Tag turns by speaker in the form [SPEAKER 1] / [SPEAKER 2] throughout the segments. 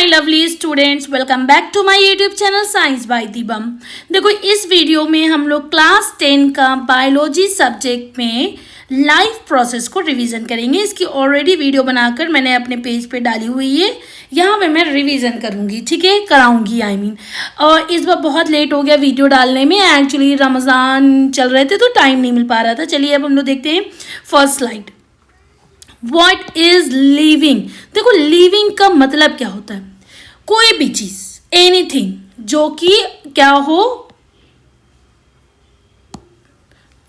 [SPEAKER 1] My lovely students, welcome back to my YouTube channel science by Dibam. देखो, इस video में हम लोग क्लास 10 का बायोलॉजी सब्जेक्ट में लाइफ प्रोसेस को रिवीजन करेंगे। इसकी ऑलरेडी वीडियो बनाकर मैंने अपने पेज पे डाली हुई है। यहाँ पे मैं रिवीजन करूँगी, ठीक है, कराऊँगी और इस बार बहुत लेट हो गया वीडियो डालने में। एक्चुअली रमज़ान चल रहे थे तो टाइम नहीं मिल पा रहा था। चलिए अब हम लोग देखते हैं first slide. What is living? देखो, लिविंग का मतलब क्या होता है? कोई भी चीज, एनीथिंग जो कि क्या हो,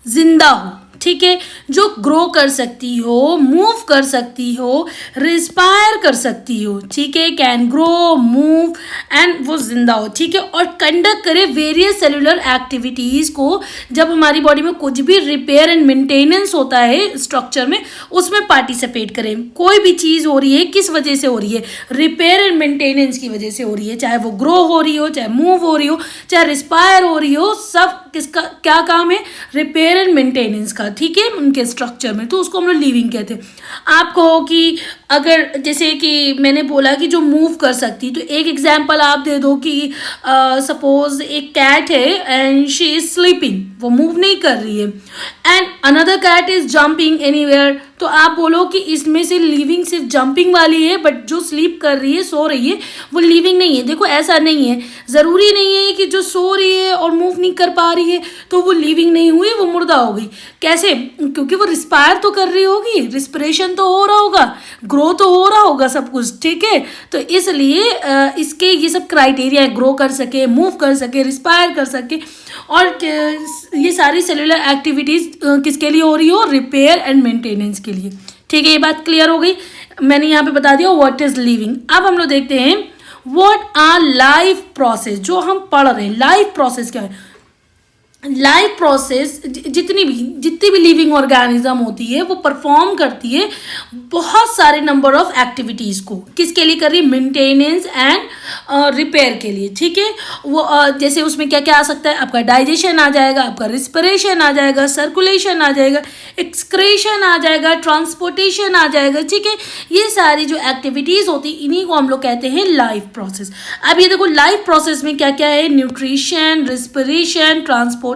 [SPEAKER 1] जिंदा हो, ठीक है, जो ग्रो कर सकती हो, मूव कर सकती हो, रिस्पायर कर सकती हो, ठीक है, कैन ग्रो, मूव एंड वो जिंदा हो, ठीक है, और कंडक्ट करे वेरियस सेलुलर एक्टिविटीज़ को। जब हमारी बॉडी में कुछ भी रिपेयर एंड मेंटेनेंस होता है स्ट्रक्चर में, उसमें पार्टिसिपेट करें। कोई भी चीज़ हो रही है, किस वजह से हो रही है? रिपेयर एंड मेंटेनेंस की वजह से हो रही है। चाहे वो ग्रो हो रही हो, चाहे मूव हो रही हो, चाहे रिस्पायर हो रही हो, सब किसका क्या काम है? रिपेयर एंड मेंटेनेंस का, ठीक है, उनके स्ट्रक्चर में। तो उसको हम लोग लिविंग कहते हैं। आप कहो कि अगर जैसे कि मैंने बोला कि जो मूव कर सकती, तो एक एग्जांपल आप दे दो कि सपोज एक कैट है एंड शी इज स्लीपिंग, वो मूव नहीं कर रही है, and another cat is jumping anywhere. तो आप बोलो कि इसमें से लिविंग सिर्फ जंपिंग वाली है, बट जो स्लीप कर रही है, सो रही है, वो लिविंग नहीं है। देखो, ऐसा नहीं है, ज़रूरी नहीं है कि जो सो रही है और मूव नहीं कर पा रही है तो वो लिविंग नहीं हुई, वो मुर्दा हो गई। कैसे? क्योंकि वो रिस्पायर तो कर रही होगी, रिस्पिरेशन तो हो रहा होगा, ग्रो तो हो रहा होगा, सब कुछ, ठीक है। तो इसलिए इसके ये सब क्राइटेरिया है, ग्रो कर सके, मूव कर सके, रिस्पायर कर सके, और ये सारी सेलुलर एक्टिविटीज़ किसके लिए हो रही हो? रिपेयर एंड मेंटेनेंस के लिए, ठीक है। ये बात क्लियर हो गई। मैंने यहाँ पे बता दिया व्हाट इज लिविंग। अब हम लोग देखते हैं व्हाट आर लाइफ प्रोसेस। जो हम पढ़ रहे हैं, लाइफ प्रोसेस क्या है? लाइफ प्रोसेस जितनी भी लिविंग ऑर्गेनिज्म होती है, वो परफॉर्म करती है बहुत सारे नंबर ऑफ एक्टिविटीज़ को। किसके लिए कर रही है? मेंटेनेंस एंड रिपेयर के लिए, ठीक है। वो जैसे उसमें क्या क्या आ सकता है? आपका डाइजेशन आ जाएगा, आपका रिस्पिरेशन आ जाएगा, सर्कुलेशन आ जाएगा, एक्सक्रेशन आ जाएगा, ट्रांसपोर्टेशन आ जाएगा, ठीक है। ये सारी जो एक्टिविटीज़ होती है, इन्हीं को हम लोग कहते हैं लाइफ प्रोसेस। अब ये देखो, लाइफ प्रोसेस में क्या क्या है? न्यूट्रिशन, रिस्पिरेशन, ट्रांसपोर्टेशन,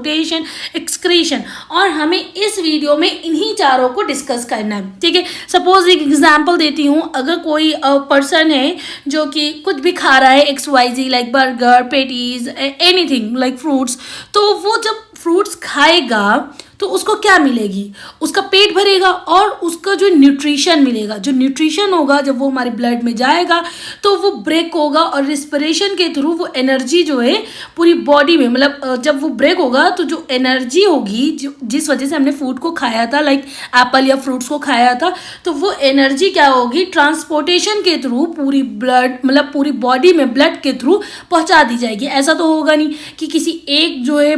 [SPEAKER 1] एक्सक्रीशन, और हमें इस वीडियो में इन्हीं चारों को डिस्कस करना है, ठीक है। सपोज एक एग्जांपल देती हूँ। अगर कोई पर्सन है जो कि कुछ भी खा रहा है, XYZ, like burger, patties, anything like fruits, तो वो जब फ्रूट्स खाएगा तो उसको क्या मिलेगी? उसका पेट भरेगा और उसका जो न्यूट्रिशन मिलेगा, जो न्यूट्रिशन होगा, जब वो हमारे ब्लड में जाएगा तो वो ब्रेक होगा, और रिस्पिरेशन के थ्रू वो एनर्जी जो है पूरी बॉडी में, मतलब जब वो ब्रेक होगा तो जो एनर्जी होगी, जो जिस वजह से हमने फूड को खाया था, लाइक एप्पल या फ्रूट्स को खाया था, तो वो एनर्जी क्या होगी? ट्रांसपोर्टेशन के थ्रू पूरी ब्लड, मतलब पूरी बॉडी में ब्लड के थ्रू पहुंचा दी जाएगी। ऐसा तो होगा नहीं कि किसी एक जो है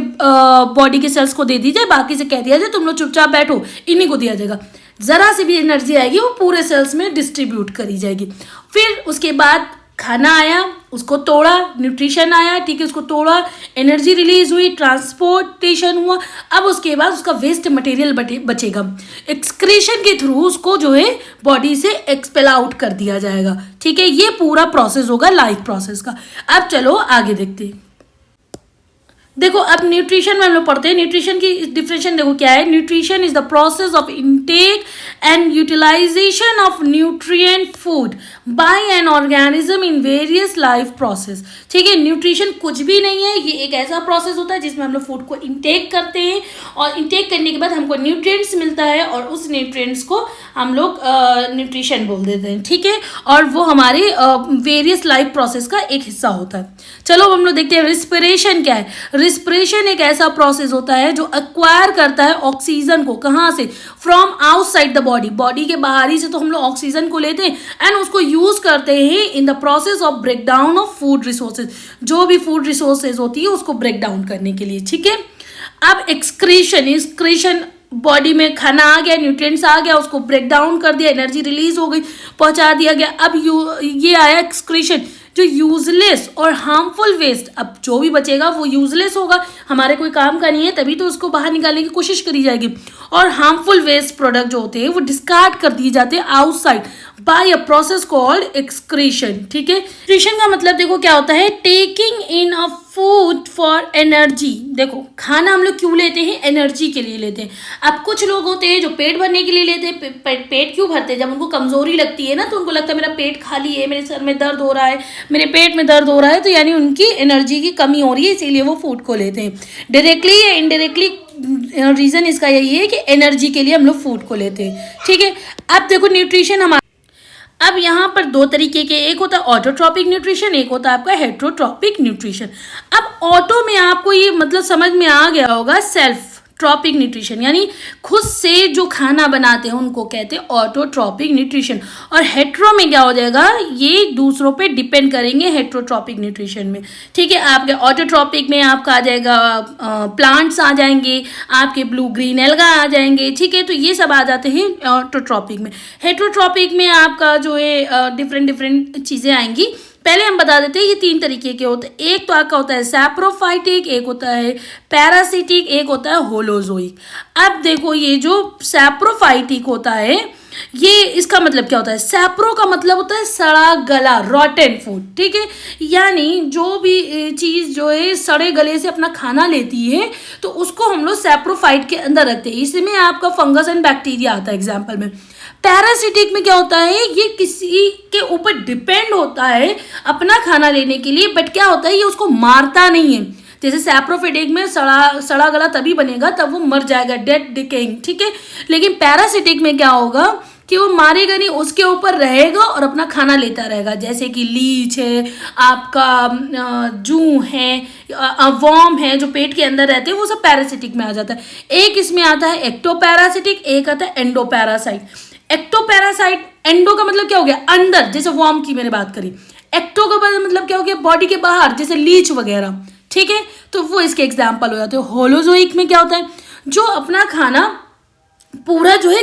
[SPEAKER 1] बॉडी के सेल्स को दे दी जाए, बाकी से कह दिया जाए तुम लोग चुपचाप बैठो, इन्हीं को दिया जाएगा। जरा सी भी एनर्जी आएगी वो पूरे सेल्स में डिस्ट्रीब्यूट करी जाएगी। फिर उसके बाद खाना आया, उसको तोड़ा, न्यूट्रिशन आया, ठीक है, उसको तोड़ा, एनर्जी रिलीज हुई, ट्रांसपोर्टेशन हुआ। अब उसके बाद उसका वेस्ट मटेरियल बचेगा, एक्सक्रीशन के थ्रू उसको जो है बॉडी से एक्सपेल आउट कर दिया जाएगा, ठीक है। ये पूरा प्रोसेस होगा लाइफ प्रोसेस का। अब चलो आगे देखते हैं। देखो, अब न्यूट्रिशन में हम लोग पढ़ते हैं। न्यूट्रिशन की डिफिनेशन देखो क्या है? Nutrition is the process of intake and utilization of nutrient food by an organism in various life process, ठीक है। न्यूट्रिशन कुछ भी नहीं है, ये एक ऐसा प्रोसेस होता है जिसमें हम लोग फूड को इनटेक करते हैं, और इनटेक करने के बाद हमको न्यूट्रिएंट्स मिलता है, और उस न्यूट्रिएंट्स को हम लोग न्यूट्रिशन बोल देते हैं, ठीक है, और वो हमारे वेरियस लाइफ प्रोसेस का एक हिस्सा होता है। चलो हम लोग देखते हैं रिस्पिरेशन क्या है। रिस्पिरेशन एक ऐसा प्रोसेस होता है जो एक्वायर करता है ऑक्सीजन को। कहाँ से? From outside the body. Body के बाहरी से तो हम लोग ऑक्सीजन को लेते हैं एंड उसको यूज करते हैं in the process of break down of food resources. जो भी फूड रिसोर्सेज होती है उसको ब्रेक डाउन करने के लिए, ठीक है। अब एक्सक्रीशन, बॉडी में खाना आ गया, न्यूट्रिएंट्स आ गया, उसको ब्रेक डाउन कर दिया, एनर्जी रिलीज हो गई, पहुंचा दिया गया। अब ये आया एक्सक्रीशन, जो यूजलेस और हार्मफुल वेस्ट, अब जो भी बचेगा वो यूजलेस होगा, हमारे कोई काम का नहीं है, तभी तो उसको बाहर निकालने की कोशिश करी जाएगी। और हार्मफुल वेस्ट प्रोडक्ट जो होते हैं वो डिस्कार्ड कर दिए जाते हैं outside, by a process called excretion. ठीक है, एक्सक्रीशन का मतलब देखो क्या होता है, taking in a food for energy. देखो खाना हम लोग क्यों लेते हैं, एनर्जी के लिए लेते हैं। अब कुछ लोग होते हैं जो पेट भरने के लिए लेते हैं। पेट क्यों भरते हैं, जब उनको कमजोरी लगती है ना, तो उनको लगता है मेरा पेट खाली है, मेरे सर में दर्द हो रहा है, मेरे पेट में दर्द हो रहा है, तो यानी उनकी एनर्जी की कमी हो रही है, इसीलिए वो फूड को लेते हैं। डायरेक्टली या इनडायरेक्टली रीजन इसका यही है कि एनर्जी के लिए हम लोग फूड को लेते हैं। ठीक है, अब देखो न्यूट्रिशन हमारा, अब यहाँ पर दो तरीके के, एक होता है ऑटोट्रॉपिक न्यूट्रिशन, एक होता है आपका हेट्रोट्रॉपिक न्यूट्रिशन। अब ऑटो में आपको ये मतलब समझ में आ गया होगा, सेल्फ ट्रॉपिक न्यूट्रिशन यानी खुद से जो खाना बनाते हैं उनको कहते हैं ऑटोट्रॉपिक न्यूट्रिशन। और हेट्रो में क्या हो जाएगा, ये दूसरों पे डिपेंड करेंगे हेट्रोट्रॉपिक न्यूट्रिशन में। ठीक है, आपके ऑटोट्रॉपिक में आपका आ जाएगा प्लांट्स आ जाएंगे, आपके ब्लू ग्रीन एल्गा आ जाएंगे। ठीक है, तो ये सब आ जाते हैं ऑटोट्रॉपिक में। हेट्रोट्रॉपिक में आपका जो है डिफरेंट चीज़ें आएंगी। पहले हम बता देते हैं ये तीन तरीके के होते हैं। एक तो आपका होता है सैप्रोफाइटिक, एक होता है पैरासिटिक, एक होता है होलोजोइक। अब देखो ये जो सैप्रोफाइटिक होता है, ये इसका मतलब क्या होता है, सैप्रो का मतलब होता है सड़ा गला, रॉटन फूड। ठीक है, यानी जो भी चीज़ जो है सड़े गले से अपना खाना लेती है तो उसको हम लोग सैप्रोफाइट के अंदर रखते हैं। इसमें आपका फंगस एंड बैक्टीरिया आता है एग्जाम्पल में। पैरासिटिक में क्या होता है, ये किसी के ऊपर डिपेंड होता है अपना खाना लेने के लिए, बट क्या होता है ये उसको मारता नहीं है। जैसे सैप्रोफिटिक में सड़ा गला तभी बनेगा तब वो मर जाएगा, डेड डिकेइंग। ठीक है, लेकिन पैरासिटिक में क्या होगा कि वो मारेगा नहीं, उसके ऊपर रहेगा और अपना खाना लेता रहेगा। जैसे कि लीच है, आपका जू है, वॉर्म है जो पेट के अंदर रहते हैं, वो सब पैरासिटिक में आ जाता है। एक इसमें आता है एक्टोपैरासिटिक, एक आता है एंडोपैरासाइट। एक्टोपैरासाइट, एंडो का मतलब क्या हो गया अंदर, जैसे वॉर्म की मैंने बात करी। एक्टो का मतलब क्या हो गया बॉडी के बाहर, जैसे लीच वगैरह। ठीक है, तो वो इसके एग्जाम्पल हो जाते हैं। होलोजोइक में क्या होता है, जो अपना खाना पूरा जो है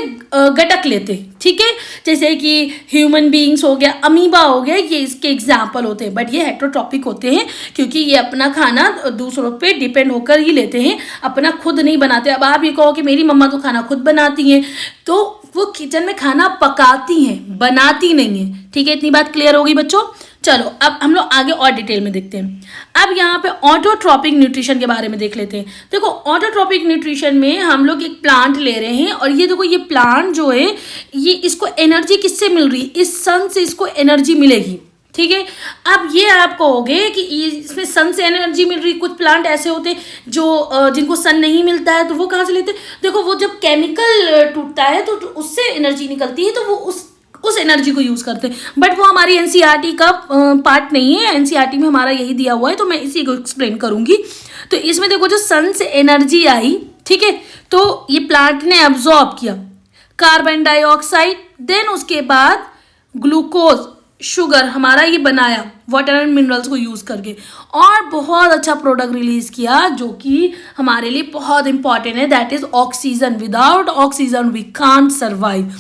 [SPEAKER 1] गटक लेते हैं। ठीक है, जैसे कि ह्यूमन बीइंग्स हो गया, अमीबा हो गया, ये इसके एग्जाम्पल होते हैं। बट ये हेट्रोट्रॉपिक होते हैं क्योंकि ये अपना खाना दूसरों पे डिपेंड होकर ही लेते हैं, अपना खुद नहीं बनाते। अब आप ये कहो कि मेरी मम्मा तो खाना खुद बनाती हैं, तो वो किचन में खाना पकाती हैं, बनाती नहीं है। ठीक है, इतनी बात क्लियर होगी बच्चों। चलो अब हम लोग आगे और डिटेल में देखते हैं। अब यहाँ पे ऑटोट्रॉपिक न्यूट्रिशन के बारे में देख लेते हैं। देखो ऑटोट्रॉपिक न्यूट्रिशन में हम लोग एक प्लांट ले रहे हैं और ये देखो ये प्लांट जो है ये इसको एनर्जी किससे मिल रही है, इस सन से इसको एनर्जी मिलेगी। ठीक है, अब ये आप कहोगे कि इसमें सन से एनर्जी मिल रही, कुछ प्लांट ऐसे होते हैं जो जिनको सन नहीं मिलता है तो वो कहाँ से लेते हैं। देखो वो जब केमिकल टूटता है तो उससे एनर्जी निकलती है, तो वो उस एनर्जी को यूज़ करते हैं। बट वो हमारी एनसीईआरटी का पार्ट नहीं है, एनसीईआरटी में हमारा यही दिया हुआ है, तो मैं इसी को एक्सप्लेन करूंगी। तो इसमें देखो जो सन से एनर्जी आई, ठीक है, तो ये प्लांट ने एब्जॉर्ब किया कार्बन डाइऑक्साइड, देन उसके बाद ग्लूकोज शुगर हमारा ये बनाया वाटर एंड मिनरल्स को यूज़ करके, और बहुत अच्छा प्रोडक्ट रिलीज किया जो कि हमारे लिए बहुत इंपॉर्टेंट है, that is oxygen. Without oxygen we can't survive.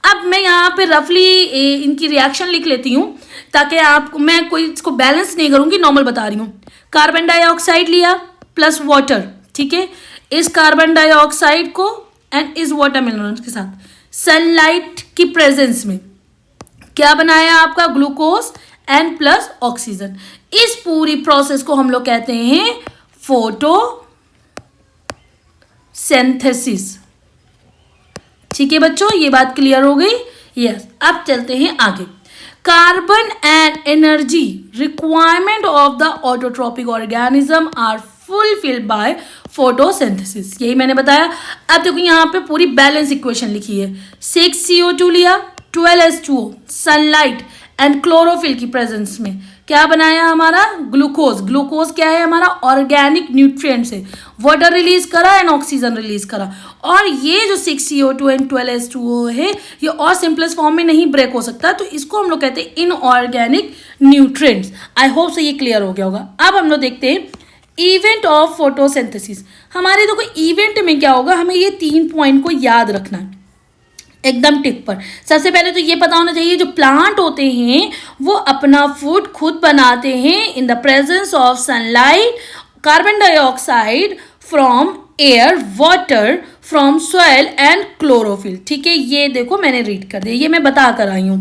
[SPEAKER 1] अब मैं यहाँ पे रफली इनकी रिएक्शन लिख लेती हूँ ताकि आपको, मैं कोई इसको बैलेंस नहीं करूँगी, नॉर्मल बता रही हूँ। कार्बन डाइऑक्साइड लिया प्लस वाटर, ठीक है, इस कार्बन डाइऑक्साइड को एंड इस वाटर मिनरल्स के साथ सनलाइट की प्रेजेंस में क्या बनाया आपका, ग्लूकोज एंड प्लस ऑक्सीजन। इस पूरी प्रोसेस को हम लोग कहते हैं फोटोसिंथेसिस। ठीक है बच्चों, ये बात क्लियर हो गई। यस, अब चलते हैं आगे। Carbon and energy requirement of the autotrophic organism are fulfilled by photosynthesis. यही मैंने बताया। अब देखो यहाँ पे पूरी बैलेंस इक्वेशन लिखी है। 6 CO2 लिया, 12 H2O, सनलाइट एंड क्लोरोफिल की प्रेजेंस में क्या बनाया हमारा, ग्लूकोज। ग्लूकोज क्या है हमारा, ऑर्गेनिक न्यूट्रिएंट्स है। वाटर रिलीज करा एंड ऑक्सीजन रिलीज करा। और ये जो 6 CO2 एंड 12 H2O है ये और सिंपलेस्ट फॉर्म में नहीं ब्रेक हो सकता, तो इसको हम लोग कहते हैं इनऑर्गेनिक न्यूट्रिएंट्स। आई होप से ये क्लियर हो गया होगा। अब हम लोग देखते हैं इवेंट ऑफ फोटोसिंथेसिस। हमारे देखो इवेंट में क्या होगा, हमें ये 3 पॉइंट को याद रखना है एकदम टिक पर। सबसे पहले तो ये पता होना चाहिए जो प्लांट होते हैं वो अपना फूड खुद बनाते हैं in the presence of sunlight, carbon dioxide from air, water from soil and chlorophyll. ठीक है, ये देखो मैंने रीड कर दिया, ये मैं बता कर आई हूँ।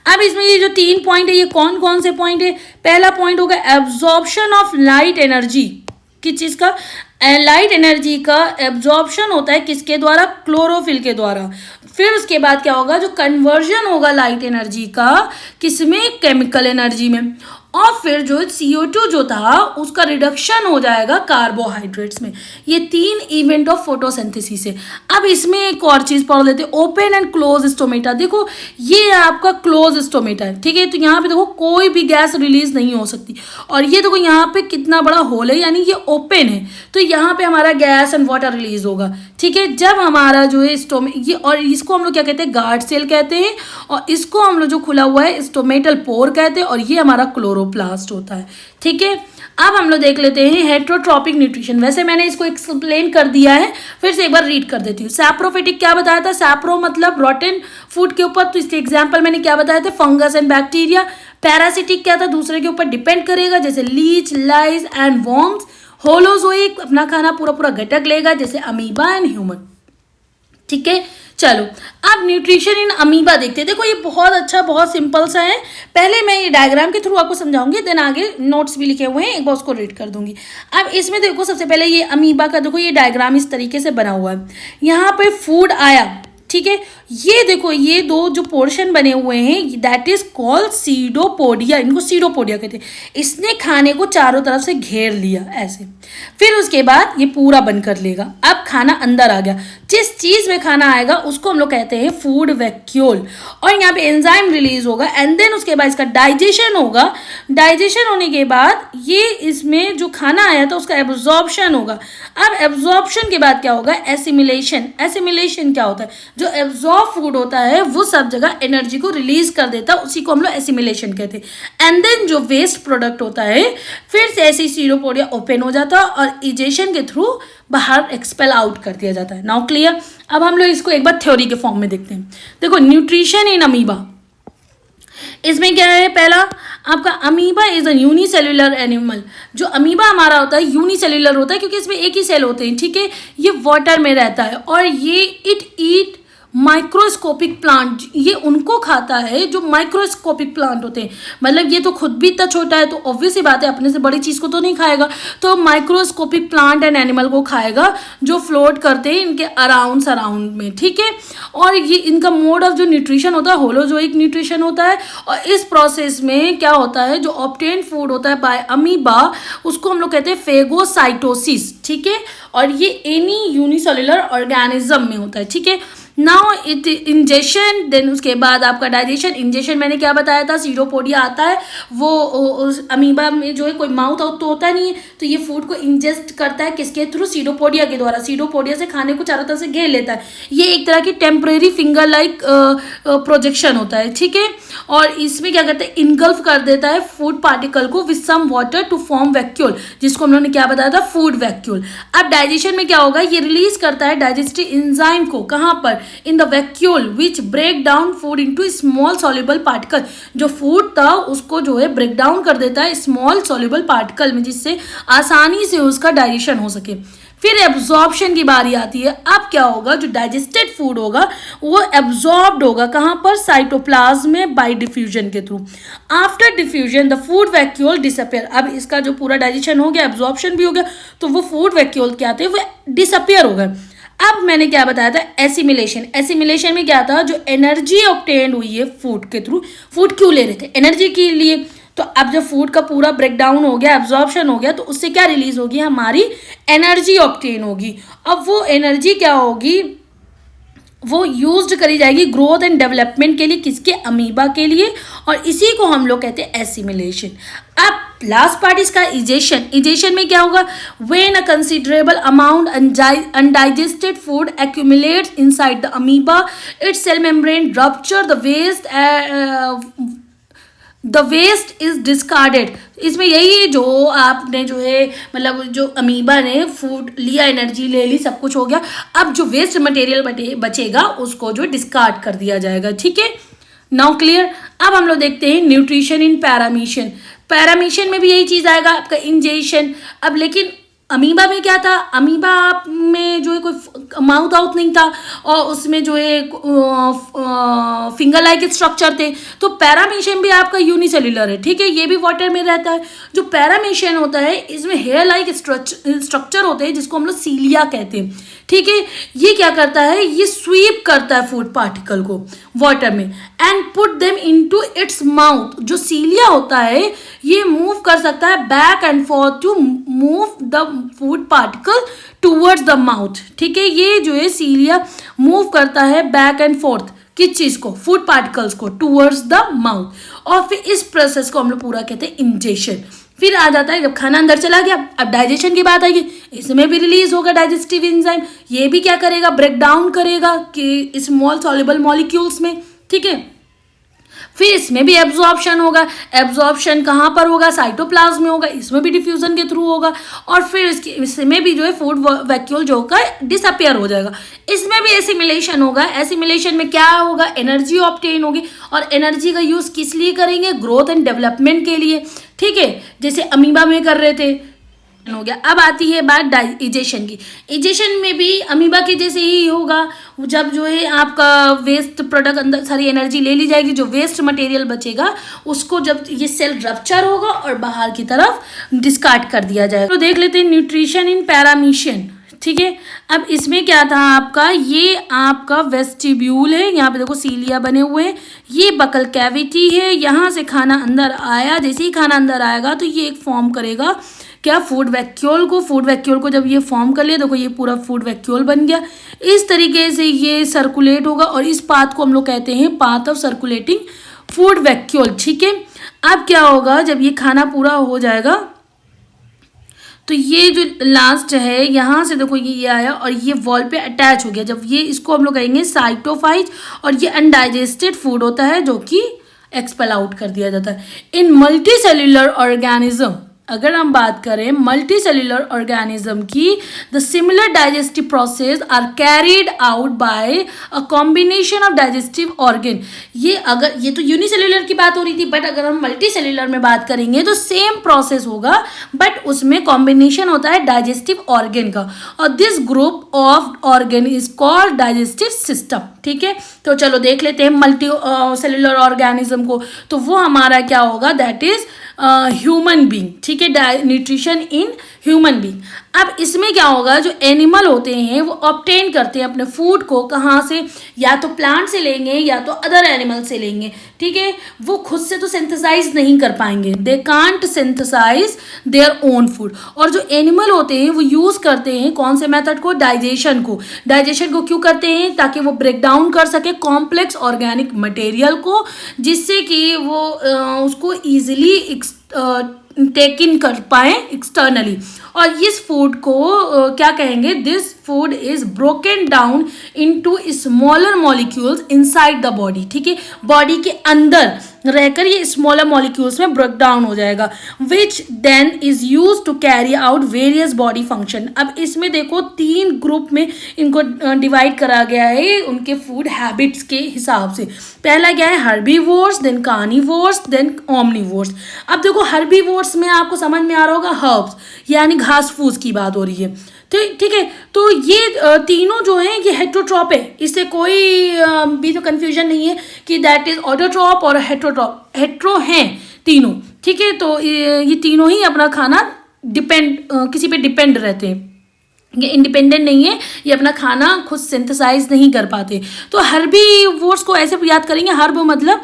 [SPEAKER 1] अब इसमें ये जो 3 पॉइंट है, ये कौन कौन से पॉइंट है? पहला पॉइंट होगा एब्जॉर्प्शन ऑफ लाइट एनर्जी। किस चीज़ का? लाइट एनर्जी का एब्जॉर्प्शन होता है किसके द्वारा? क्लोरोफिल के द्वारा। फिर उसके बाद क्या होगा? जो कन्वर्जन होगा लाइट एनर्जी का किसमें? केमिकल एनर्जी में। और फिर जो CO2 जो था उसका रिडक्शन हो जाएगा कार्बोहाइड्रेट्स में। ये 3 इवेंट ऑफ फोटोसिंथेसिस है। अब इसमें एक और चीज़ पढ़ लेते हैं, ओपन एंड क्लोज स्टोमेटा। देखो ये आपका क्लोज स्टोमेटा है, ठीक है, तो यहाँ पे देखो कोई भी गैस रिलीज नहीं हो सकती। और ये देखो यहाँ पे कितना बड़ा होल है, यानी ये ओपन है, तो यहाँ पे हमारा गैस एंड वाटर रिलीज होगा। ठीक है, जब हमारा जो है ये, और इसको हम लोग क्या कहते हैं? गार्ड सेल कहते हैं। और इसको हम लोग जो खुला हुआ है स्टोमेटल पोर कहते हैं। और ये हमारा क्लोरोप्लास्ट होता है। ठीक है, अब हम लोग देख लेते हैं हेट्रोट्रॉपिक न्यूट्रिशन। वैसे मैंने इसको एक्सप्लेन कर दिया है, फिर से एक बार रीड कर देती हूँ। सैप्रोफिटिक क्या बताया था? सैप्रो मतलब रॉटन फूड के ऊपर, तो इसके एग्जाम्पल मैंने क्या बताया था? Fungus and bacteria. पैरासिटिक क्या था? दूसरे के ऊपर डिपेंड करेगा, जैसे leech, lice and worms. Holozoic अपना खाना पूरा पूरा घटक लेगा, जैसे अमीबा एंड ह्यूमन। ठीक है, चलो अब न्यूट्रिशन इन अमीबा देखते हैं। देखो ये बहुत अच्छा, बहुत सिंपल सा है। पहले मैं ये डायग्राम के थ्रू आपको समझाऊंगी, देन आगे नोट्स भी लिखे हुए हैं, एक बार उसको रीड कर दूंगी। अब इसमें देखो सबसे पहले ये अमीबा का देखो ये डायग्राम इस तरीके से बना हुआ है। यहाँ पे फूड आया, ठीक है, ये देखो ये दो जो पोर्शन बने हुए हैं दैट इज कॉल्ड सीडोपोडिया, इनको सीडोपोडिया कहते हैं। इसने खाने को चारों तरफ से घेर लिया ऐसे, फिर उसके बाद ये पूरा बंद कर लेगा। अब खाना अंदर आ गया, जिस चीज में खाना आएगा उसको हम लोग कहते हैं फूड वैक्यूल। और यहाँ पे एंजाइम रिलीज होगा एंड देन उसके बाद इसका डाइजेशन होगा। डाइजेशन होने के बाद ये इसमें जो खाना आया था उसका एब्जॉर्प्शन होगा। अब एब्जॉर्प्शन के बाद क्या होगा? एसिमिलेशन। एसिमिलेशन क्या होता है? जो एब्जॉर्ब फूड होता है वो सब जगह एनर्जी को रिलीज कर देता है, उसी को हम लोग एसिमिलेशन कहते हैं। एंड देन जो वेस्ट प्रोडक्ट होता है फिर से ऐसे सीडोपोडिया ओपन हो जाता है और इजेशन के थ्रू बाहर एक्सपेल आउट कर दिया जाता है। Now clear? अब हम लोग इसको एक बार थ्योरी के फॉर्म में देखते हैं। देखो न्यूट्रिशन इन अमीबा, इसमें क्या है? पहला आपका amoeba is a unicellular animal. जो अमीबा हमारा होता है यूनिसेल्युलर होता है क्योंकि इसमें एक ही सेल होते हैं। ठीक है, ये वाटर में रहता है और ये इट ईट माइक्रोस्कोपिक प्लांट, ये उनको खाता है जो माइक्रोस्कोपिक प्लांट होते हैं। मतलब ये तो खुद भी इतना छोटा है तो ऑब्वियस ही बात है अपने से बड़ी चीज़ को तो नहीं खाएगा, तो माइक्रोस्कोपिक प्लांट एंड एनिमल को खाएगा जो फ्लोट करते हैं इनके अराउंड सराउंड में। ठीक है, और ये इनका मोड ऑफ जो न्यूट्रिशन होता है होलोजोइक न्यूट्रिशन होता है। और इस प्रोसेस में क्या होता है? जो ऑब्टेन फूड होता है बाय अमीबा उसको हम लोग कहते हैं फेगोसाइटोसिस। ठीक है, और ये एनी यूनिसेल्युलर ऑर्गेनिज्म में होता है। ठीक है, नाउ इट इंजेशन, देन उसके बाद आपका डाइजेशन। इंजेशन मैंने क्या बताया था? सीडोपोडिया आता है, वो उस अमीबा में जो है कोई माउथ आउट तो होता नहीं है, तो ये फूड को इंजेस्ट करता है किसके थ्रू? सीडोपोडिया के द्वारा। सीडोपोडिया से खाने को चारों तरफ से घेर लेता है। ये एक तरह की टेम्परेरी फिंगर लाइक प्रोजेक्शन होता है। ठीक है, और इसमें क्या करता है? इनगल्फ कर देता है फूड पार्टिकल को with some water to form vacuole, जिसको हम लोगों ने क्या बताया था? Food vacuole. अब डाइजेशन में क्या होगा? ये रिलीज करता है डाइजेस्टिव एंजाइम को, कहाँ पर? In the vacuole which break down food into small soluble particle. जो फूड था उसको जो है ब्रेक डाउन कर देता है स्मॉल सॉल्युबल पार्टिकल में, जिससे आसानी से उसका डाइजेशन हो सके। फिर एब्जॉर्प्शन की बारी आती है। अब क्या होगा? जो डाइजेस्टेड फूड होगा वो एब्जॉर्ब्ड होगा, कहाँ पर? साइटोप्लाज्म में बाय डिफ्यूजन के through. After diffusion the food vacuole disappear. अब इसका जो पूरा डाइजेशन हो गया, एब्जॉर्प्शन भी हो गया, तो वो फूड वैक्यूल क्या आते हैं? वो डिसअपियर हो गए। अब मैंने क्या बताया था? एसिमिलेशन। एसिमिलेशन में क्या था? जो एनर्जी ऑब्टेन हुई है फूड के थ्रू, फूड क्यों ले रहे थे? एनर्जी के लिए। तो अब जब फूड का पूरा ब्रेक डाउन हो गया, एब्जॉर्प्शन हो गया, तो उससे क्या रिलीज होगी? हमारी एनर्जी ऑब्टेन होगी। अब वो एनर्जी क्या होगी? वो यूज्ड करी जाएगी ग्रोथ एंड डेवलपमेंट के लिए, किसके? अमीबा के लिए। और इसी को हम लोग कहते हैं एसिमिलेशन। अब लास्ट पार्ट इसका इजेशन। इजेशन में क्या होगा? When a considerable amount undigested food accumulates inside the amoeba, its cell membrane rupture, the waste is discarded. इसमें यही जो आपने जो है मतलब जो अमीबा ने फूड लिया, एनर्जी ले ली, सब कुछ हो गया, अब जो वेस्ट मटेरियल बचेगा उसको जो डिस्कार्ड कर दिया जाएगा। ठीक है, नाउ क्लियर? अब हम लोग देखते हैं न्यूट्रिशन इन पैरामीशन। पैरामीशन में भी यही चीज़ आएगा आपका इंजेशन। अब लेकिन अमीबा में क्या था, अमीबा में जो है कोई माउथ आउथ नहीं था और उसमें जो है फिंगर लाइक स्ट्रक्चर थे। तो पैरामीशियम भी आपका यूनिसेल्युलर है, ठीक है, ये भी वाटर में रहता है। जो पैरामीशियम होता है इसमें हेयर लाइक स्ट्रक्चर होते हैं जिसको हम लोग सीलिया कहते हैं, ठीक है। ये क्या करता है, ये स्वीप करता है फूड पार्टिकल को वाटर में and put them into its mouth. जो सीलिया होता है ये मूव कर सकता है back and forth to move the food particle towards the mouth, ठीक है। ये जो है सीलिया मूव करता है बैक एंड फोर्थ किस चीज को, फूड पार्टिकल्स को टूवर्ड्स द माउथ। और फिर इस प्रोसेस को हम लोग पूरा कहते हैं इंजेशन। फिर आ जाता है जब खाना अंदर चला गया, अब डाइजेशन की बात आएगी, इसमें भी रिलीज होगा डाइजेस्टिव एंजाइम। ये भी क्या करेगा, ब्रेक डाउन करेगा कि स्मॉल सॉल्युबल मॉलिक्यूल्स में, ठीक है। फिर इसमें भी एब्जॉर्प्शन होगा, एब्जॉर्प्शन कहाँ पर होगा, साइटोप्लाज्म में होगा, इसमें भी डिफ्यूजन के थ्रू होगा। और फिर इसमें भी जो है फूड वैक्यूल जो होगा डिसअपियर हो जाएगा। इसमें भी एसिमिलेशन होगा, एसिमिलेशन में क्या होगा, एनर्जी ऑब्टेन होगी। और एनर्जी का यूज किस लिए करेंगे, ग्रोथ एंड डेवलपमेंट के लिए, ठीक है, जैसे अमीबा में कर रहे थे, हो गया। अब आती है बात डाइजेशन की। इजेशन में भी अमीबा के जैसे ही होगा, जब जो है आपका वेस्ट प्रोडक्ट अंदर सारी एनर्जी ले ली जाएगी, जो वेस्ट मटेरियल बचेगा उसको जब ये सेल रप्चर होगा और बाहर की तरफ डिस्कार्ड कर दिया जाएगा। तो देख लेते हैं न्यूट्रिशन इन पैरामीशियन, ठीक है। अब इसमें क्या था आपका, ये आपका वेस्टिब्यूल है, यहाँ पे देखो सीलिया बने हुए हैं, ये बकल कैविटी है, यहाँ से खाना अंदर आया, जैसे ही खाना अंदर आएगा तो ये एक फॉर्म करेगा क्या, फूड वैक्यूल को। फूड वैक्यूल को जब ये फॉर्म कर लिया, देखो ये पूरा फूड वैक्यूल बन गया। इस तरीके से ये सर्कुलेट होगा और इस पाथ को हम लोग कहते हैं path of circulating food vacuole, ठीक है। अब क्या होगा, जब ये खाना पूरा हो जाएगा तो ये जो लास्ट है यहाँ से देखो ये आया और ये वॉल पे अटैच हो गया। जब ये इसको हम लोग कहेंगे साइटोफाइज, और ये अनडाइजेस्टेड फूड होता है जो कि एक्सपेल आउट कर दिया जाता है। इन मल्टी सेल्यूलर ऑर्गेनिज्म, अगर हम बात करें मल्टी सेल्यूलर ऑर्गेनिज्म की, the similar digestive process are carried out by a combination of digestive organ. ये अगर ये तो यूनिसेल्यूलर की बात हो रही थी, बट अगर हम मल्टी सेल्यूलर में बात करेंगे तो सेम प्रोसेस होगा, बट उसमें कॉम्बिनेशन होता है डाइजेस्टिव ऑर्गन का। और this group of organ is called digestive system, ठीक है। तो चलो देख लेते हैं मल्टी सेल्यूलर ऑर्गेनिज्म को। तो वो हमारा क्या होगा, दैट इज ह्यूमन बींग, ठीक है, न्यूट्रिशन इन ह्यूमन बींग। अब इसमें क्या होगा, जो एनिमल होते हैं वो ऑब्टेन करते हैं अपने फूड को कहाँ से, या तो प्लांट से लेंगे या तो अदर एनिमल से लेंगे, ठीक है। वो खुद से तो सिंथेसाइज नहीं कर पाएंगे, they can't synthesize their own food. और जो एनिमल होते हैं वो यूज करते हैं कौन से मेथड को, डाइजेशन को। डाइजेशन को क्यों करते हैं, ताकि वो ब्रेक डाउन कर सके कॉम्प्लेक्स ऑर्गेनिक मटेरियल को, जिससे कि वो उसको ईजिली टेक इन कर पाए एक्सटर्नली। और इस फूड को क्या कहेंगे, this food is broken down into smaller molecules inside the body, ठीक है। बॉडी के अंदर रहकर ये स्मॉलर मॉलिक्यूल्स में ब्रेक डाउन हो जाएगा, which then is use to carry out various body function. अब इसमें देखो 3 ग्रुप में इनको डिवाइड करा गया है उनके फूड हैबिट्स के हिसाब से। पहला क्या है, herbivores, then carnivores, then omnivores. अब देखो हर्बीवोर्स में आपको समझ में आ रहा होगा, हर्ब्स यानी घास फूस की बात हो रही है, ठीक है। तो ये तीनों जो हैं ये हेट्रोट्रॉप है, इससे कोई भी तो कंफ्यूजन नहीं है कि दैट इज ऑटोट्रॉप और हेट्रोट्रॉप। हेट्रो हैं तीनों, ठीक है। तो ये तीनों ही अपना खाना किसी पे डिपेंड रहते हैं, ये इंडिपेंडेंट नहीं है, ये अपना खाना खुद सिंथेसाइज नहीं कर पाते। तो हर्बीवोर्स को ऐसे याद करेंगे, हर्ब मतलब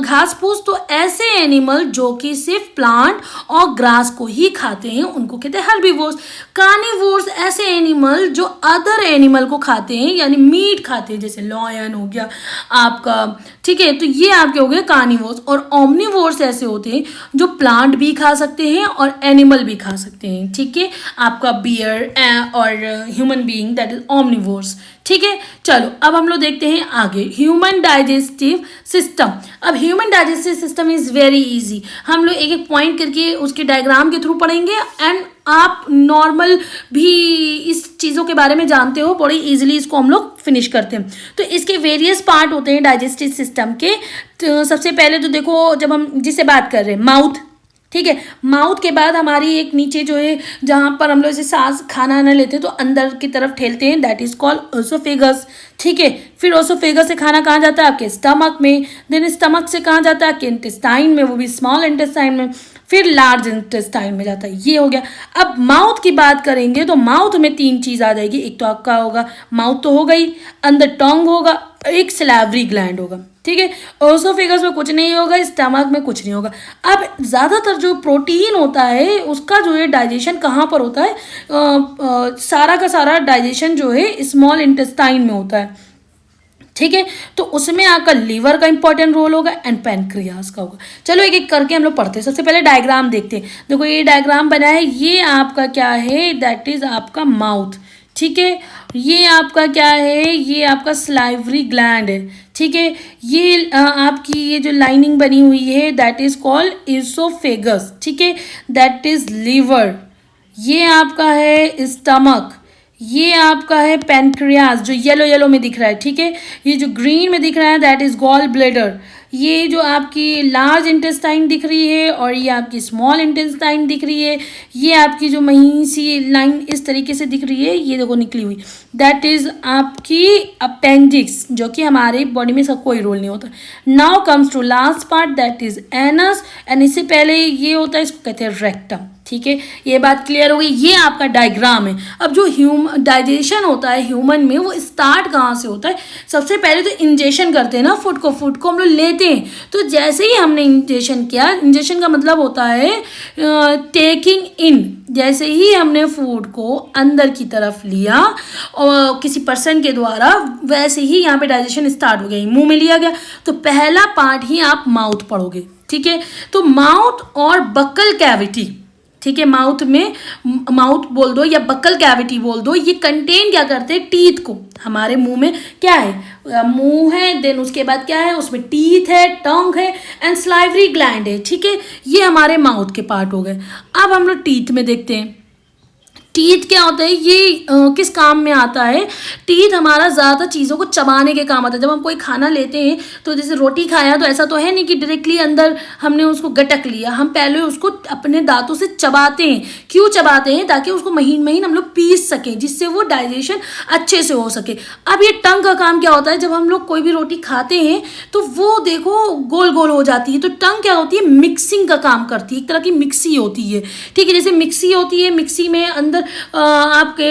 [SPEAKER 1] घास फूस, तो ऐसे एनिमल जो कि सिर्फ प्लांट और ग्रास को ही खाते हैं उनको कहते हैं हर्बीवोर्स। कार्निवोर्स ऐसे एनिमल जो अदर एनिमल को खाते हैं, यानी मीट खाते हैं, जैसे लॉयन हो गया आपका, ठीक है। तो ये आपके हो गए कार्निवोर्स। और ओमनिवोर्स ऐसे होते हैं जो प्लांट भी खा सकते हैं और एनिमल भी खा सकते हैं, ठीक है। आपका बियर और human being, that is omnivores, ठीक है। चलो अब हम लोग देखते हैं आगे ह्यूमन डाइजेस्टिव सिस्टम। अब human digestive system is very easy, हम लोग एक एक पॉइंट करके उसके डायग्राम के थ्रू पढ़ेंगे, एंड आप नॉर्मल भी इस चीज़ों के बारे में जानते हो, बड़ी इजीली इसको हम लोग फिनिश करते हैं। तो इसके वेरियस पार्ट होते हैं डाइजेस्टिव सिस्टम के। तो सबसे पहले तो देखो, जब हम जिससे बात कर रहे हैं माउथ, ठीक है। माउथ के बाद हमारी एक नीचे जो है जहाँ पर हम लोग ऐसे सांस खाना ना लेते तो अंदर की तरफ ठेलते हैं, दैट इज कॉल्ड ओसोफेगस। ठीक है। फिर ओसोफेगस से खाना कहाँ जाता है? आपके स्टमक में। देन स्टमक से कहाँ जाता है? आपके इंटेस्टाइन में, वो भी स्मॉल इंटेस्टाइन में। फिर लार्ज इंटेस्टाइन में जाता है। ये हो गया। अब माउथ की बात करेंगे तो माउथ में 3 चीज़ आ जाएगी। एक तो आपका होगा माउथ तो हो गई, अंदर टंग होगा, एक सैलिवरी ग्लैंड होगा। ठीक है। ओसोफेगस में कुछ नहीं होगा, स्टमक में कुछ नहीं होगा। अब ज़्यादातर जो प्रोटीन होता है उसका जो है डाइजेशन कहाँ पर होता है? सारा का सारा डाइजेशन जो है स्मॉल इंटेस्टाइन में होता है। ठीक है। तो उसमें आपका लीवर का इंपॉर्टेंट रोल होगा एंड पैनक्रियास का होगा। चलो एक एक करके हम लोग पढ़ते हैं। सबसे पहले डायग्राम देखते हैं। देखो ये डायग्राम बना है, ये आपका क्या है? दैट इज आपका माउथ। ठीक है। ये आपका क्या है? ये आपका सलाइवरी ग्लैंड है। ठीक है। ये आपकी ये जो लाइनिंग बनी हुई है दैट इज कॉल्ड इसोफेगस। ठीक है। That is liver. ये आपका है स्टमक। ये आपका है पैनक्रियास जो येलो येलो में दिख रहा है। ठीक है। ये जो ग्रीन में दिख रहा है दैट इज गॉल ब्लैडर। ये जो आपकी लार्ज इंटेस्टाइन दिख रही है और ये आपकी स्मॉल इंटेस्टाइन दिख रही है। ये आपकी जो महीन सी लाइन इस तरीके से दिख रही है, ये देखो निकली हुई, दैट इज आपकी अपेंडिक्स, जो कि हमारे बॉडी में इसका कोई रोल नहीं होता। Now comes to last part that is anus, and इससे पहले ये होता है, इसको कहते हैं रेक्टम। ठीक है। ये बात क्लियर हो गई। ये आपका डायग्राम है। अब जो डाइजेशन होता है ह्यूमन में, वो स्टार्ट कहाँ से होता है? सबसे पहले तो इंजेक्शन करते हैं ना फूड को हम लोग लेते हैं। तो जैसे ही हमने इंजेक्शन किया, इंजेक्शन का मतलब होता है टेकिंग इन। जैसे ही हमने फूड को अंदर की तरफ लिया और किसी पर्सन के द्वारा, वैसे ही यहाँ पे डाइजेशन स्टार्ट हो गया, मुंह में लिया गया। तो पहला पार्ट ही आप माउथ पढ़ोगे। ठीक है। तो माउथ और बक्कल कैविटी, ठीक है, माउथ में माउथ बोल दो या बक्कल कैविटी बोल दो, ये कंटेन क्या करते हैं? टीथ को। हमारे मुंह में क्या है? मुंह है, देन उसके बाद क्या है? उसमें टीथ है, टंग है एंड सलाइवरी ग्लैंड है। ठीक है। ये हमारे माउथ के पार्ट हो गए। अब हम लोग टीथ में देखते हैं। टीथ क्या होता है? ये किस काम में आता है? टीथ हमारा ज़्यादा चीज़ों को चबाने के काम आता है। जब हम कोई खाना लेते हैं तो जैसे रोटी खाया तो ऐसा तो है नहीं कि डायरेक्टली अंदर हमने उसको गटक लिया, हम पहले उसको अपने दांतों से चबाते हैं। क्यों चबाते हैं? ताकि उसको महीन महीन हम लोग पीस सकें, जिससे वो डाइजेशन अच्छे से हो सके। अब ये टंग का काम क्या होता है? जब हम लोग कोई भी रोटी खाते हैं तो वो देखो गोल गोल हो जाती है, तो टंग क्या होती है? मिक्सिंग का काम करती है, एक तरह की मिक्सी होती है। ठीक है। जैसे मिक्सी होती है, मिक्सी में अंदर आपके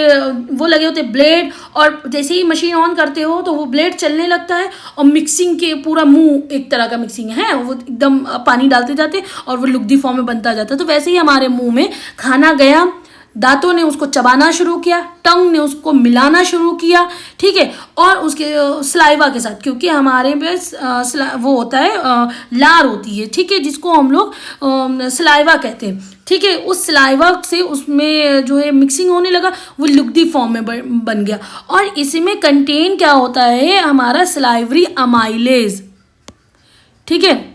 [SPEAKER 1] वो लगे होते ब्लेड, और जैसे ही मशीन ऑन करते हो तो वो ब्लेड चलने लगता है और मिक्सिंग के पूरा मुंह एक तरह का मिक्सिंग है, वो एकदम पानी डालते जाते और वो लुगदी फॉर्म में बनता जाता है। तो वैसे ही हमारे मुंह में खाना गया, दांतों ने उसको चबाना शुरू किया, टंग ने उसको मिलाना शुरू किया। ठीक है। और उसके सलाइवा के साथ, क्योंकि हमारे में वो होता है लार होती है। ठीक है। जिसको हम लोग सलाइवा कहते हैं। ठीक है। उस सलाइवा से उसमें जो है मिक्सिंग होने लगा, वो लुगदी फॉर्म में बन गया। और इसमें कंटेन क्या होता है? हमारा सलाइवरी अमाइलेज। ठीक है।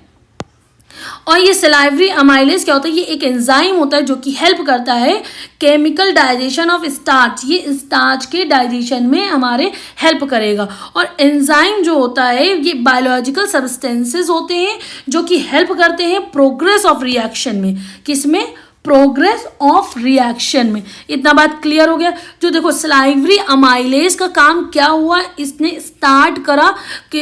[SPEAKER 1] और ये सलाइवरी अमाइलेज क्या होता है? ये एक एंजाइम होता है जो कि हेल्प करता है केमिकल डाइजेशन ऑफ स्टार्च। ये स्टार्च के डाइजेशन में हमारे हेल्प करेगा। और एंजाइम जो होता है ये बायोलॉजिकल सब्सटेंसेस होते हैं जो कि हेल्प करते हैं प्रोग्रेस ऑफ रिएक्शन में। किसमें? प्रोग्रेस ऑफ रिएक्शन में। इतना बात क्लियर हो गया। जो देखो सलाइवरी अमाइलेज का काम क्या हुआ, इसने स्टार्ट करा कि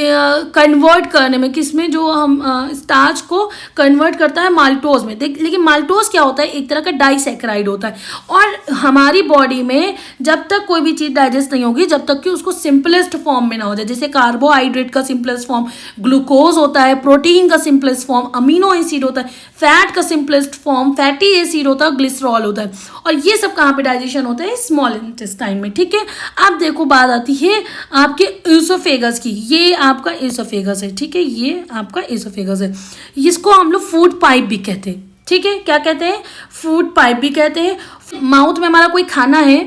[SPEAKER 1] कन्वर्ट करने में, किसमें? जो हम स्टार्च को कन्वर्ट करता है माल्टोज में। देख, लेकिन माल्टोज क्या होता है? एक तरह का डाइसैकेराइड होता है। और हमारी बॉडी में जब तक कोई भी चीज़ डाइजेस्ट नहीं होगी, जब तक कि उसको सिंपलेस्ट फॉर्म में ना हो जाए, जैसे कार्बोहाइड्रेट का सिंपलेस्ट फॉर्म ग्लूकोज होता है, प्रोटीन का सिंपलेस्ट फॉर्म अमीनो एसिड होता है, फैट का सिंपलेस्ट फॉर्म फैटी एसिड होता है, ग्लिसरॉल होता है। और ये सब कहाँ पे डाइजेशन होता है? स्मॉल इंटेस्टाइन में। ठीक है। अब देखो बात आती है आपके इसोफेगस की। ये आपका इसोफेगस है। ठीक है। ये आपका इसोफेगस है। इसको हम लोग फूड पाइप भी कहते हैं। ठीक है। क्या कहते हैं? फूड पाइप भी कहते हैं। माउथ में हमारा कोई खाना है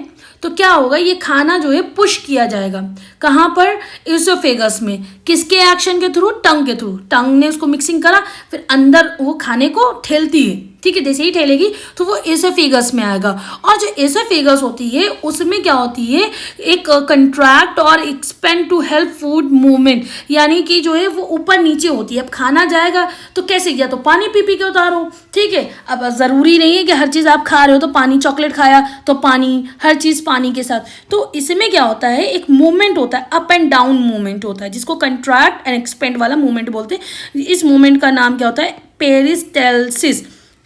[SPEAKER 1] तो क्या होगा? ये खाना जो है पुश किया जाएगा। कहाँ पर? इसोफेगस में। किसके एक्शन के थ्रू? टंग के थ्रू। टंग ने उसको मिक्सिंग करा, फिर अंदर वो खाने को ठेलती है। ठीक है, जैसे ही ठहरेगी तो वो एसोफेगस में आएगा। और जो एसोफेगस होती है उसमें क्या होती है, एक कंट्रैक्ट और expand to help food movement, यानी कि जो है वो ऊपर नीचे होती है। अब खाना जाएगा तो कैसे, या तो पानी पी पी के उतारो, ठीक है। अब ज़रूरी नहीं है कि हर चीज़ आप खा रहे हो तो पानी, चॉकलेट खाया तो पानी, हर चीज़ पानी के साथ। तो इसमें क्या होता है, एक मूवमेंट होता है, अप एंड डाउन मूवमेंट होता है, जिसको कंट्रैक्ट एंड एक्सपेंड वाला मूवमेंट बोलते हैं। इस मूवमेंट का नाम क्या होता है, पेरिस्टेल्सिस।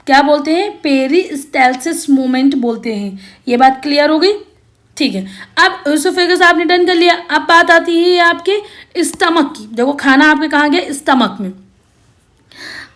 [SPEAKER 1] क्या बोलते हैं, पेरिस्टेल्सिस मूवमेंट बोलते हैं। ये बात क्लियर हो गई, ठीक है। अब एसोफेगस आपने डन कर लिया। अब बात आती है आपके स्टमक की। देखो खाना आपके कहाँ गया, स्टमक में।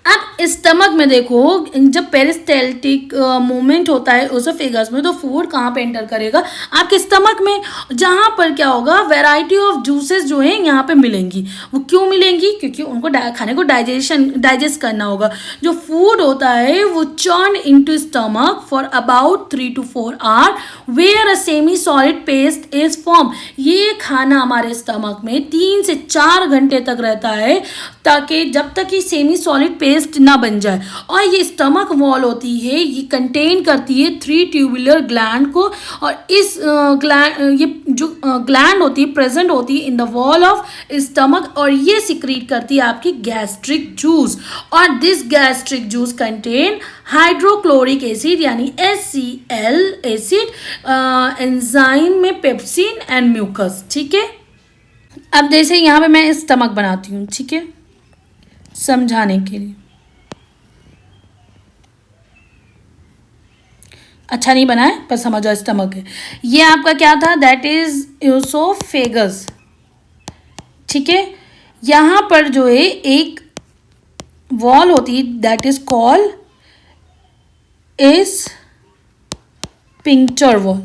[SPEAKER 1] अब स्टमक में देखो, जब पेरिस्टेल्टिक मूवमेंट होता है ओसोफेगस में, तो फूड कहाँ पे एंटर करेगा, आपके स्टमक में, जहाँ पर क्या होगा, वैरायटी ऑफ जूसेस जो है यहाँ पे मिलेंगी। वो क्यों मिलेंगी, क्योंकि उनको खाने को डाइजेस्ट करना होगा। जो फूड होता है वो churn into stomach for about 3 to 4 hour where a semi solid paste is form. ये खाना हमारे स्टमक में 3 से 4 घंटे तक रहता है, ताकि जब तक ये सेमी सॉलिड पेस्ट ना बन जाए। और ये स्टमक वॉल होती है, ये कंटेन करती है 3 ट्यूबुलर ग्लैंड को। और इस ये जो ग्लैंड होती है प्रेजेंट होती है in the wall of stomach, और ये सिक्रीट करती है आपकी गैस्ट्रिक जूस। और this gastric juice contain hydrochloric acid यानी HCl एसिड, एंजाइम में पेप्सिन एंड म्यूकस, ठीक है। अब जैसे यहाँ पे मैं स्टमक बनाती हूँ, ठीक है, समझाने के लिए। अच्छा नहीं बना है पर समझो, स्टमक है। ये आपका क्या था, दैट इज एसोफेगस, ठीक है। यहाँ पर जो है एक वॉल होती है, that is called sphincter wall,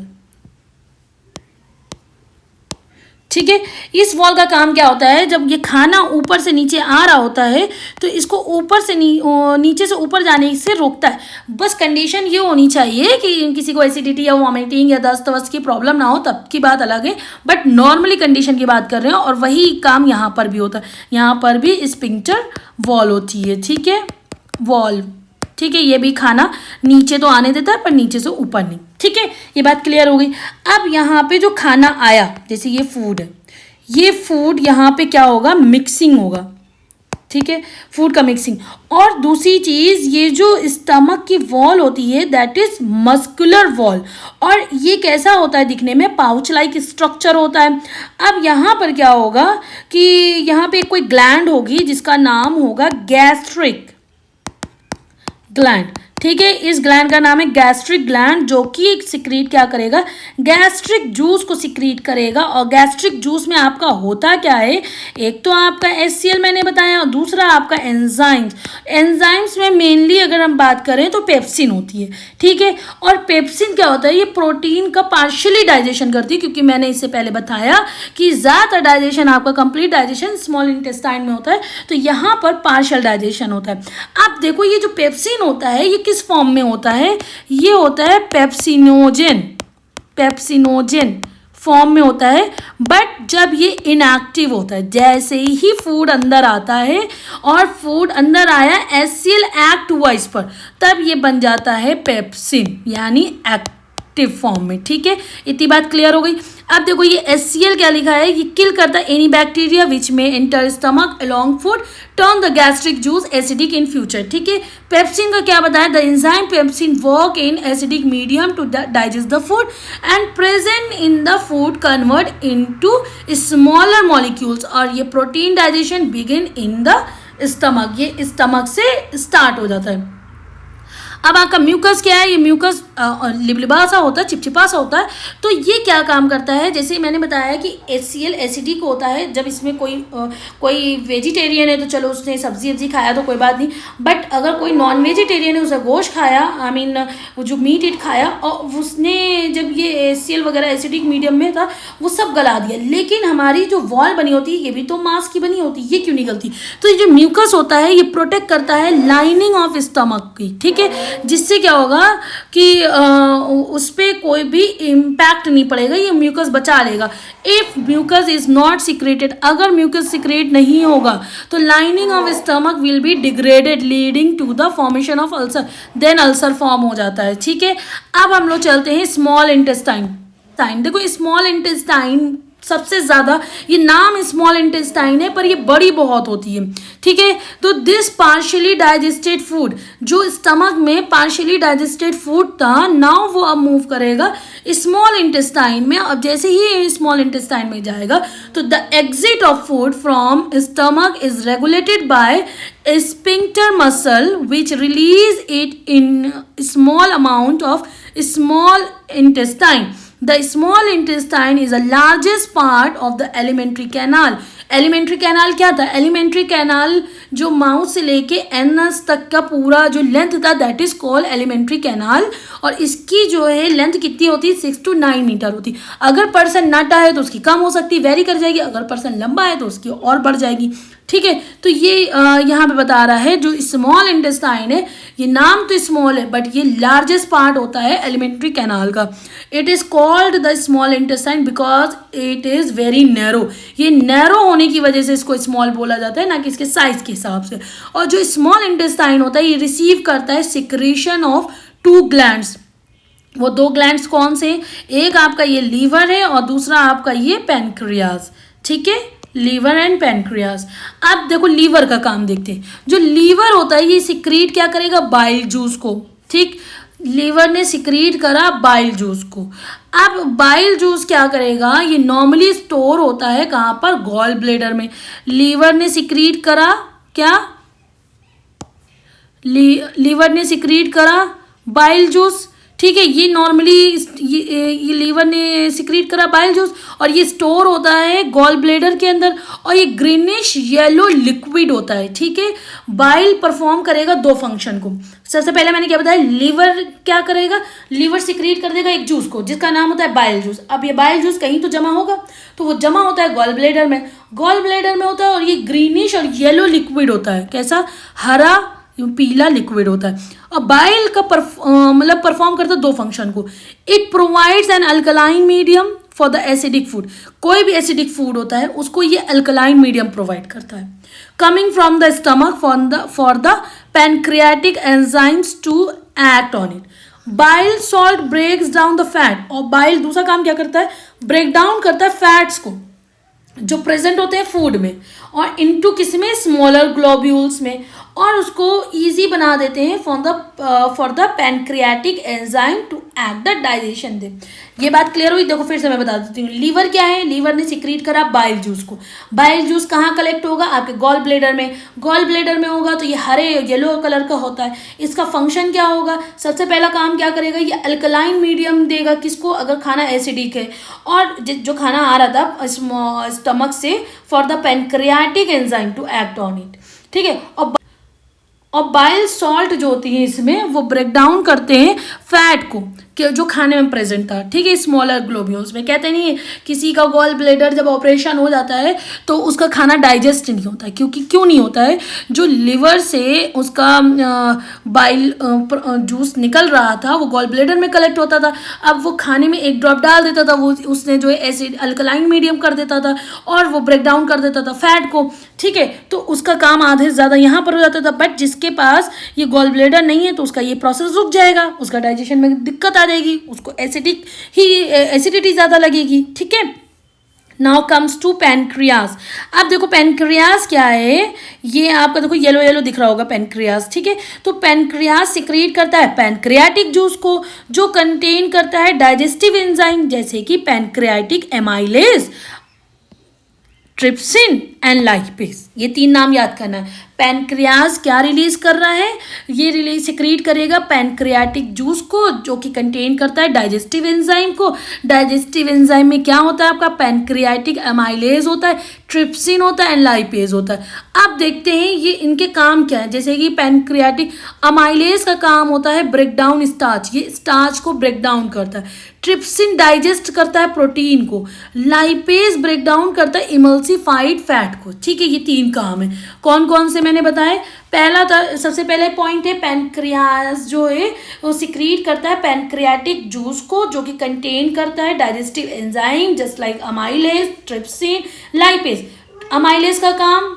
[SPEAKER 1] ठीक है। इस वॉल का काम क्या होता है, जब ये खाना ऊपर से नीचे आ रहा होता है तो इसको ऊपर से नीचे से ऊपर जाने से रोकता है। बस कंडीशन ये होनी चाहिए कि किसी को एसिडिटी या वॉमिटिंग या दस्त वस्त की प्रॉब्लम ना हो, तब की बात अलग है। बट नॉर्मली कंडीशन की बात कर रहे हैं, और वही काम यहाँ पर भी होता है। यहाँ पर भी स्फिंक्टर वॉल होती है, ठीक है, वॉल, ठीक है। ये भी खाना नीचे तो आने देता है पर नीचे से ऊपर नहीं, ठीक है। ये बात क्लियर हो गई। अब यहाँ पे जो खाना आया, जैसे ये फूड है, ये फूड यहाँ पे क्या होगा, मिक्सिंग होगा, ठीक है, फूड का मिक्सिंग। और दूसरी चीज़, ये जो स्टमक की वॉल होती है दैट इज मस्कुलर वॉल, और ये कैसा होता है दिखने में, पाउच लाइक स्ट्रक्चर होता है। अब यहाँ पर क्या होगा कि यहाँ पे कोई ग्लैंड होगी जिसका नाम होगा गैस्ट्रिक ग्लैंड, ठीक है। इस ग्लैंड का नाम है गैस्ट्रिक ग्लैंड, जो कि सिक्रीट क्या करेगा, गैस्ट्रिक जूस को सिक्रीट करेगा। और गैस्ट्रिक जूस में आपका होता क्या है, एक तो आपका HCl मैंने बताया, और दूसरा आपका एंजाइम्स। एंजाइम्स में मेनली अगर हम बात करें तो पेप्सिन होती है, ठीक है। और पेप्सिन क्या होता है, ये प्रोटीन का पार्शियली डाइजेशन करती है, क्योंकि मैंने इससे पहले बताया कि ज़्यादातर डाइजेशन आपका कंप्लीट डाइजेशन स्मॉल इंटेस्टाइन में होता है, तो यहाँ पर पार्शियल डाइजेशन होता है। अब देखो ये जो पेप्सिन होता है ये किस फॉर्म में होता है, ये होता है पेप्सिनोजेन फॉर्म में होता है। बट जब ये इनएक्टिव होता है, जैसे ही फूड अंदर आता है और फूड अंदर आया HCl एक्ट हुआ इस पर, तब ये बन जाता है पेप्सिन, यानी एक्टिव फॉर्म में, ठीक है। इतनी बात क्लियर हो गई। अब देखो ये HCl क्या लिखा है, ये किल करता है any bacteria which may enter stomach along food, turn the gastric juice acidic in future, ठीक है। पेप्सिन का क्या बताया, the enzyme pepsin work in acidic medium to digest the food and present in the food convert into smaller molecules, और ये protein digestion begin in the stomach, ये stomach से start हो जाता है। अब आपका म्यूकस क्या है, ये म्यूकस लिबलिबा सा होता है, चिपचिपा सा होता है। तो ये क्या काम करता है, जैसे मैंने बताया कि HCl एसिडिक होता है। जब इसमें कोई वेजिटेरियन है तो चलो उसने सब्जी खाया तो कोई बात नहीं, बट अगर कोई नॉन वेजिटेरियन है, उसने गोश्त खाया, आई मीन वो जो मीट इट खाया, और उसने जब ये HCl वगैरह एसिडिक मीडियम में था वो सब गला दिया। लेकिन हमारी जो वॉल बनी होती है ये भी तो मांस की बनी होती है, ये क्यों नहीं गलती। तो ये जो म्यूकस होता है ये प्रोटेक्ट करता है लाइनिंग ऑफ स्टमक की, ठीक है। जिससे क्या होगा कि उस पर कोई भी इम्पैक्ट नहीं पड़ेगा, ये म्यूकस बचा लेगा। If mucus is not secreted, अगर म्यूकस सिक्रेट नहीं होगा तो lining of stomach will be degraded leading to the formation of ulcer, then ulcer form हो जाता है। ठीक है, अब हम लोग चलते हैं स्मॉल इंटेस्टाइन। देखो स्मॉल इंटेस्टाइन सबसे ज़्यादा, ये नाम स्मॉल इंटेस्टाइन है पर ये बड़ी बहुत होती है। ठीक है, तो दिस पार्शियली डाइजेस्टेड फूड, जो स्टमक में पार्शियली डाइजेस्टेड फूड था, नाउ वो अब मूव करेगा स्मॉल इंटेस्टाइन में। अब जैसे ही स्मॉल इंटेस्टाइन में जाएगा तो the exit of food from stomach is regulated by sphincter muscle which release it in small amount of small intestine. The small intestine is the largest part of the alimentary canal. Alimentary canal क्या था? Alimentary canal जो mouth से लेके anus तक का पूरा जो length था, that is called alimentary canal. और इसकी जो है लेंथ कितनी होती है? 6 to 9 मीटर होती। अगर पर्सन नटा है तो उसकी कम हो सकती है, वेरी कर जाएगी। अगर पर्सन लंबा है तो उसकी और बढ़ जाएगी। ठीक है, तो ये यहाँ पे बता रहा है जो स्मॉल इंटेस्टाइन है, ये नाम तो स्मॉल है बट ये लार्जेस्ट पार्ट होता है एलिमेंट्री कैनाल का। It is called the small intestine because it is very narrow. ये नैरो होने की वजह से इसको स्मॉल बोला जाता है, ना कि इसके साइज के हिसाब से। और जो स्मॉल इंटेस्टाइन होता है ये रिसीव करता है सिक्रीशन ऑफ 2 ग्लैंड्स। वो 2 ग्लैंड्स कौन से? एक आपका ये लीवर है और दूसरा आपका ये पैनक्रियाज। ठीक है, लीवर एंड पैनक्रियाज। अब देखो लीवर का काम देखते हैं। जो लीवर होता है ये सिक्रीट क्या करेगा? बाइल जूस को। ठीक, लीवर ने सिक्रीट करा बाइल जूस को। अब बाइल जूस क्या करेगा? ये नॉर्मली स्टोर होता है कहाँ पर? गॉल ब्लेडर में। लीवर ने सिक्रीट करा क्या? लीवर ने सिक्रीट करा बाइल जूस। ठीक है, ये नॉर्मली ये लीवर ने सिक्रीट करा बाइल जूस और ये स्टोर होता है गॉल ब्लेडर के अंदर और ये ग्रीनिश येलो लिक्विड होता है। ठीक है, बाइल परफॉर्म करेगा 2 फंक्शन को। सबसे पहले मैंने क्या बताया? लीवर क्या करेगा? लीवर सिक्रीट कर देगा एक जूस को जिसका नाम होता है बाइल जूस। अब ये बाइल जूस कहीं तो जमा होगा, तो वो जमा होता है गॉल ब्लेडर में। गॉल ब्लेडर में होता है और ये ग्रीनिश और येलो लिक्विड होता है। कैसा? हरा पीला लिक्विड होता है। और बाइल का मतलब परफॉर्म करता है 2 फंक्शन को। It provides N alkaline medium for the acidic food. कोई भी एसिडिक फूड होता है उसको ये अल्कलाइन मीडियम प्रोवाइड करता है। Coming from the stomach for the pancreatic enzymes to act on it. Bile salt breaks down the fat. और bile दूसरा काम क्या करता है? ब्रेक डाउन करता है फैट्स को जो प्रेजेंट होते हैं फूड में और इनटू किस में? स्मॉलर ग्लोब्यूल्स में, और उसको इजी बना देते हैं for the pancreatic enzyme to act the digestion they. ये बात क्लियर हुई? देखो फिर से मैं बता देती हूँ। लीवर क्या है? लीवर ने सिक्रीट करा बाइल जूस को। बाइल जूस कहाँ कलेक्ट होगा? आपके गॉल ब्लेडर में। गॉल ब्लेडर में होगा तो ये हरे येलो कलर का होता है। इसका फंक्शन क्या होगा? सबसे पहला काम क्या करेगा? ये अल्कलाइन मीडियम देगा किसको? अगर खाना एसिडिक है और जो खाना आ रहा था स्टमक से, for the pancreatic enzyme to act on it. ठीक है, और बाइल सॉल्ट जो होती है इसमें वो ब्रेक डाउन करते हैं फैट को जो खाने में प्रेजेंट था। ठीक है, स्मॉलर ग्लोब्यूल्स में। कहते नहीं किसी का गॉल ब्लेडर जब ऑपरेशन हो जाता है तो उसका खाना डाइजेस्ट नहीं होता है। क्योंकि क्यों नहीं होता है? जो लिवर से उसका बाइल जूस निकल रहा था वो गॉल ब्लेडर में कलेक्ट होता था। अब वो खाने में एक ड्रॉप डाल देता था, वो उसने जो है एसिड अल्कलाइन मीडियम कर देता था और वो ब्रेक डाउन कर देता था फैट को। ठीक है, तो उसका काम आधे से ज़्यादा यहाँ पर हो जाता था। बट जिसके पास ये गॉल ब्लेडर नहीं है तो उसका ये प्रोसेस रुक जाएगा, उसका डाइजेशन में दिक्कत आ जाएगी, उसको एसिडिटी ज़्यादा लगेगी। ठीक है, नाउ कम्स टू पैनक्रियाज। अब देखो पैनक्रियाज क्या है? ये आपका देखो येलो येलो दिख रहा होगा पैनक्रियाज। ठीक है, तो पैनक्रियाज सिक्रीट करता है पैनक्रियाटिक जूस को जो कंटेन करता है डाइजेस्टिव एंजाइम जैसे कि pancreatic amylase, trypsin and lipase. ये 3 नाम याद करना है। पैनक्रियाज क्या रिलीज कर रहा है? ये रिलीज सिक्रीट करेगा पैनक्रियाटिक जूस को जो कि कंटेन करता है डाइजेस्टिव एंजाइम को। डाइजेस्टिव एंजाइम में क्या होता है? आपका पैनक्रियाटिक एमाइलेज होता है, ट्रिप्सिन होता है एंड लाइपेज होता है। अब देखते हैं ये इनके काम क्या है। जैसे कि पैनक्रियाटिक अमाइलेज का काम होता है ब्रेक डाउन स्टार्च, ये स्टार्च को ब्रेक डाउन करता है। ट्रिप्सिन डाइजेस्ट करता है प्रोटीन को। लाइपेज ब्रेक डाउन करता है इमल्सिफाइड फैट फैट को, ठीक है। ये 3 काम है। कौन कौन से मैंने बताए? पहला था, सबसे पहले पॉइंट है पैनक्रियाज जो है वो सिक्रीट करता है पैनक्रियाटिक जूस को, जो कि कंटेन करता है digestive enzyme just like amylase, trypsin, lipase. Amylase का काम,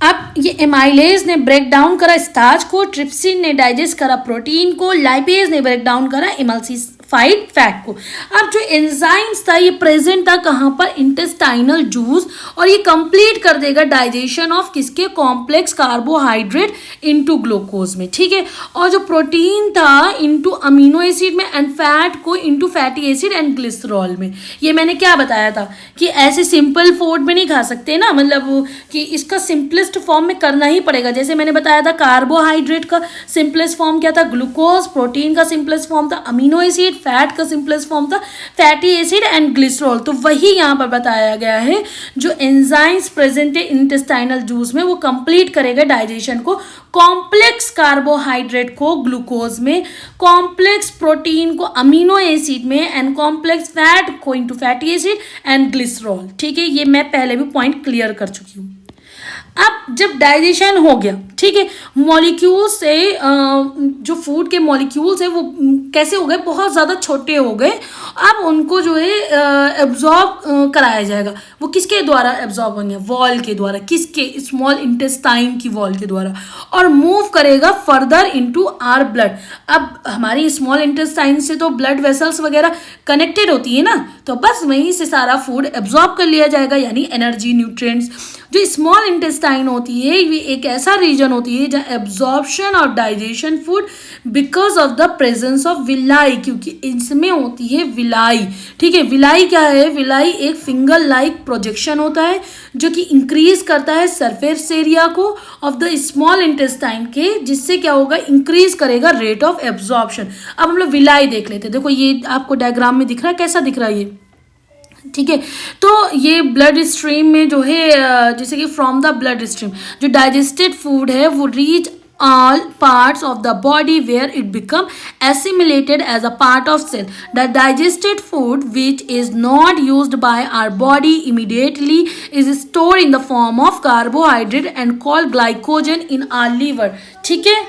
[SPEAKER 1] अब ये एमाइलेज ने ब्रेक डाउन करा स्टार्च को, ट्रिप्सिन ने डाइजेस्ट करा प्रोटीन को, लाइपेज ने ब्रेक डाउन करा इमल्सिफाइड फैट को। अब जो एंजाइम्स था ये प्रेजेंट था कहाँ पर? इंटेस्टाइनल जूस, और ये कंप्लीट कर देगा डाइजेशन ऑफ किसके? कॉम्प्लेक्स कार्बोहाइड्रेट इनटू ग्लूकोज में, ठीक है। और जो प्रोटीन था इनटू अमीनो एसिड में, एंड फैट को into fatty acid and glycerol में। ये मैंने क्या बताया था कि ऐसे सिंपल फूड में नहीं खा सकते ना, मतलब कि इसका सिंपलेस्ट फॉर्म में करना ही पड़ेगा। जैसे मैंने बताया था कार्बोहाइड्रेट का सिंपलेस्ट फॉर्म क्या था? ग्लूकोज। प्रोटीन का सिंपलेस्ट फॉर्म था अमीनो एसिड। फैट का सिंपलेस्ट फॉर्म था फैटी एसिड एंड ग्लिसरॉल। तो वही यहाँ पर बताया गया है, जो एंजाइम्स प्रेजेंट है इंटेस्टाइनल जूस में वो कंप्लीट करेगा डाइजेशन को, कॉम्प्लेक्स कार्बोहाइड्रेट को ग्लूकोज में, कॉम्प्लेक्स प्रोटीन को अमीनो एसिड में, एंड कॉम्प्लेक्स फैट को into fatty acid and glycerol, ठीक है। ये मैं पहले भी पॉइंट क्लियर कर चुकी हूँ। अब जब डाइजेशन हो गया, ठीक है, मॉलिक्यूल्स से जो फूड के मॉलिक्यूल्स है वो कैसे हो गए? बहुत ज़्यादा छोटे हो गए। अब उनको जो है एब्जॉर्ब कराया जाएगा। वो किसके द्वारा एब्जॉर्ब होंगे? वॉल के द्वारा। किसके? स्मॉल इंटेस्टाइन की वॉल के द्वारा। और मूव करेगा फर्दर इनटू आवर ब्लड। अब हमारी स्मॉल इंटेस्टाइन से तो ब्लड वेसल्स वगैरह कनेक्टेड होती है ना, तो बस वहीं से सारा फूड एब्जॉर्ब कर लिया जाएगा, यानी एनर्जी, न्यूट्रिएंट्स। जो स्मॉल इंटेस्टाइन होती है ये एक ऐसा रीजन होती है जहाँ एब्जॉर्प्शन और digestion food because of the presence of villi, क्योंकि इसमें होती है विलाई, ठीक है। विलाई क्या है? विलाई एक फिंगर लाइक प्रोजेक्शन होता है जो कि इंक्रीज करता है सरफेस एरिया को ऑफ द स्मॉल इंटेस्टाइन के, जिससे क्या होगा? इंक्रीज करेगा रेट ऑफ एब्जॉर्प्शन। अब हम लोग विलाई देख लेते हैं। देखो ये आपको डायग्राम में दिख रहा है, कैसा दिख रहा है ये, ठीक है। तो ये ब्लड स्ट्रीम में जो है जैसे कि फ्रॉम द ब्लड स्ट्रीम जो डाइजेस्टेड फूड है वो reach all parts of the body where it become assimilated as a part of cell. The digested food which is not used by our body immediately is stored in the form of carbohydrate and called glycogen in our liver, ठीक है।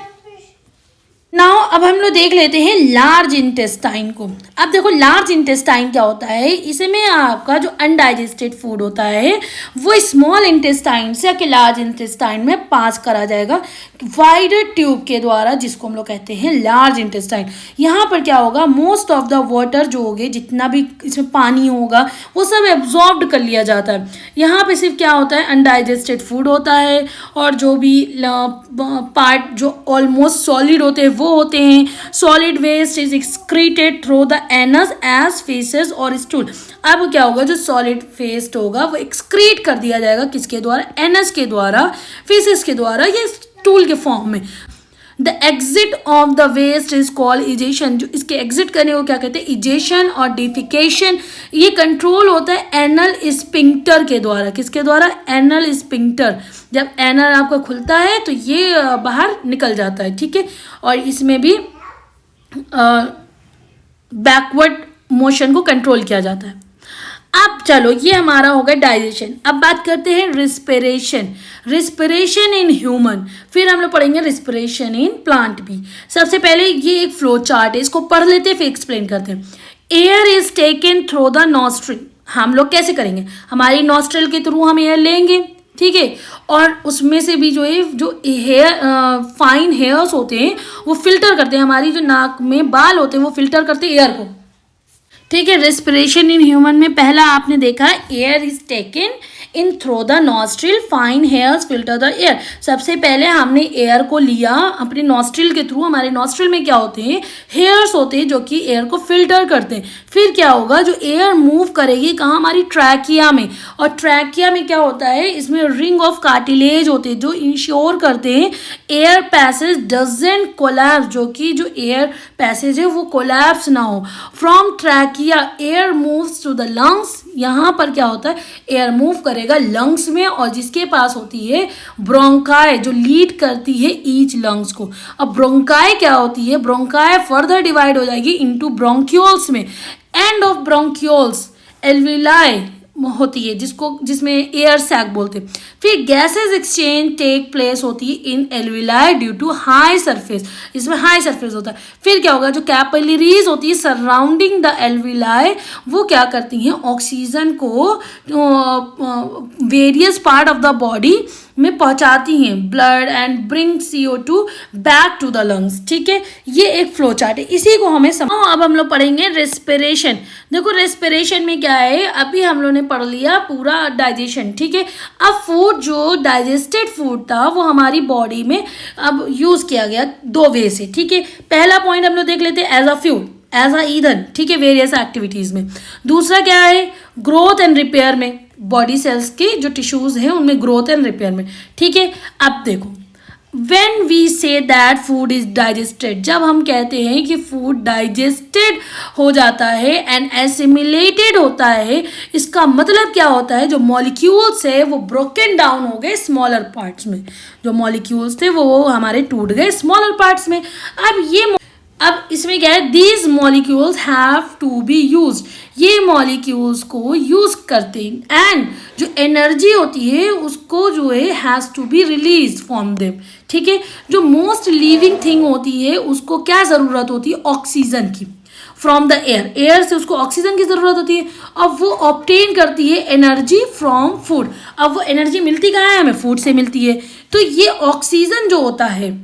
[SPEAKER 1] Now अब हम लोग देख लेते हैं large intestine को। अब देखो लार्ज इंटेस्टाइन क्या होता है, इसमें आपका जो अनडाइजेस्टेड फूड होता है वो स्मॉल इंटेस्टाइन से आके लार्ज इंटेस्टाइन में पास करा जाएगा वाइडर ट्यूब के द्वारा, जिसको हम लोग कहते हैं लार्ज इंटेस्टाइन। यहाँ पर क्या होगा? मोस्ट ऑफ द वाटर जो होगे, जितना भी इसमें पानी होगा वो सब एब्जॉर्ब्ड कर लिया जाता है। यहाँ पे सिर्फ क्या होता है? अनडाइजेस्टेड फूड होता है, और जो भी पार्ट जो ऑलमोस्ट सॉलिड होते हैं वो होते हैं। Solid waste is excreted through the anus as faeces और स्टूल। अब क्या होगा? जो सॉलिड वेस्ट होगा वो एक्सक्रीट कर दिया जाएगा किसके द्वारा? एनस के द्वारा, फेसेस के द्वारा, या स्टूल के फॉर्म में। The exit of the waste is called egestion. जो इसके एग्जिट करने को क्या कहते हैं? इजेशन और डिफिकेशन। ये कंट्रोल होता है एनल स्पिंक्टर के द्वारा। किसके द्वारा? Anal sphincter. जब एनल आपका खुलता है तो ये बाहर निकल जाता है, ठीक है। और इसमें भी बैकवर्ड मोशन को कंट्रोल किया जाता है। अब चलो ये हमारा हो गया डाइजेशन। अब बात करते हैं रिस्पिरेशन। रिस्पिरेशन इन ह्यूमन, फिर हम लोग पढ़ेंगे रिस्पिरेशन इन प्लांट भी। सबसे पहले ये एक फ्लो चार्ट है, इसको पढ़ लेते हैं फिर एक्सप्लेन करते हैं। Air is taken through the nostril. हम लोग कैसे करेंगे? हमारी नॉस्ट्रिल के थ्रू हम एयर लेंगे, ठीक है। और उसमें से भी जो है जो हेयर फाइन हेयर्स होते हैं वो फिल्टर करते हैं, हमारी जो नाक में बाल होते हैं वो फिल्टर करते हैं एयर को, ठीक है। रेस्पिरेशन इन ह्यूमन में पहला आपने देखा air is taken in through the nostril, fine hairs filter the air. सबसे पहले हमने एयर को लिया अपने नॉस्ट्रिल के थ्रू। हमारे नॉस्ट्रिल में क्या होते हैं? हेयर्स होते हैं जो कि एयर को फिल्टर करते हैं। फिर क्या होगा? जो एयर मूव करेगी कहाँ? हमारी ट्रैकिया में। और ट्रैकिया में क्या होता है? इसमें रिंग ऑफ कार्टिलेज होते हैं जो इंश्योर करते हैं एयर पैसेज डजंट कोलैप्स, जो कि जो एयर पैसेज है वो कोलैप्स ना हो। From trachea air moves to the lungs. यहाँ पर क्या होता है? एयर मूव करेगा लंग्स में, और जिसके पास होती है ब्रोंकाई जो लीड करती है ईच लंग्स को। अब ब्रोंकाई क्या होती है? ब्रोंकाई फर्दर डिवाइड हो जाएगी इनटू ब्रोंक्यूल्स में। एंड ऑफ ब्रोंक्यूल्स एल्विलाई होती है जिसमें एयर सैक बोलते हैं। फिर गैसेस एक्सचेंज टेक प्लेस होती है in alveoli due to high surface, इसमें हाई सरफेस होता है। फिर क्या होगा, जो कैपिलरीज होती है सराउंडिंग द एल्विलाई, वो क्या करती हैं, ऑक्सीजन को various part of the body में पहुंचाती हैं, blood and bring CO2 back to the lungs. ठीक है, ये एक फ्लो चार्ट है, इसी को हमें अब हम लोग पढ़ेंगे रेस्पिरेशन। देखो रेस्पिरेशन में क्या है, अभी हम लोग ने पढ़ लिया पूरा डाइजेशन। ठीक है, अब फूड जो डाइजेस्टेड फूड था वो हमारी बॉडी में अब यूज किया गया 2 वे से। ठीक है, पहला पॉइंट हम लोग देख लेते हैं as a fuel, as a ईंधन। ठीक है, वेरियस एक्टिविटीज में। दूसरा क्या है, ग्रोथ एंड रिपेयर में, बॉडी सेल्स के जो टिश्यूज हैं उनमें ग्रोथ एंड रिपेयर में। ठीक है, अब देखो when we say that food is digested, जब हम कहते हैं कि फूड डाइजेस्टेड हो जाता है एंड एसिमिलेटेड होता है, इसका मतलब क्या होता है, जो मॉलिक्यूल्स है वो ब्रोकन डाउन हो गए स्मॉलर पार्ट्स में, जो मॉलिक्यूल्स थे वो हमारे टूट गए स्मॉलर पार्ट्स में। अब इसमें क्या है, these molecules have to be used, ये मॉलिक्यूल्स को यूज करते हैं एंड जो एनर्जी होती है उसको जो है has to be release from them. ठीक है, जो मोस्ट लिविंग थिंग होती है उसको क्या ज़रूरत होती है, ऑक्सीजन की, फ्रॉम द एयर, एयर से उसको ऑक्सीजन की ज़रूरत होती है। अब वो ऑब्टेन करती है एनर्जी फ्रॉम फूड। अब वो एनर्जी मिलती कहाँ है, हमें फूड से मिलती है। तो ये ऑक्सीजन जो होता है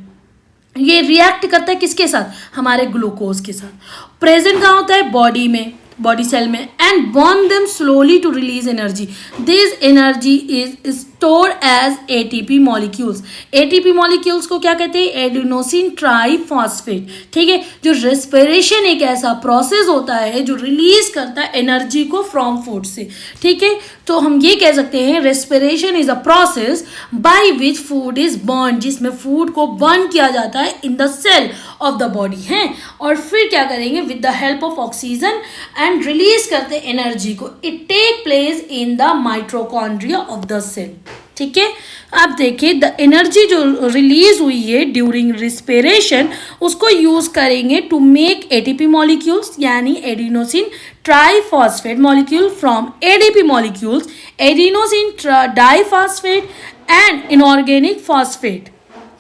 [SPEAKER 1] ये रिएक्ट करता है किसके साथ, हमारे ग्लूकोज के साथ। प्रेजेंट कहाँ होता है, बॉडी में, बॉडी सेल में, and burn them slowly to release energy. This energy is store as ATP molecules. ATP molecules को क्या कहते हैं, एडिनोसिन ट्राइफॉस्फेट। ठीक है, जो रेस्पिरेशन एक ऐसा प्रोसेस होता है जो रिलीज करता है एनर्जी को फ्रॉम फूड से। ठीक है, तो हम ये कह सकते हैं respiration is a process by which food is burn, जिसमें फूड को बर्न किया जाता है in the cell of the body है, और फिर क्या करेंगे, with the help of oxygen and release करते एनर्जी को। It take place in the mitochondria of the cell. ठीक है, अब देखिए द एनर्जी जो रिलीज हुई है ड्यूरिंग रिस्पिरेशन उसको यूज करेंगे टू मेक ATP मॉलिक्यूल्स, यानी adenosine triphosphate molecule from ADP molecules, adenosine diphosphate and inorganic phosphate.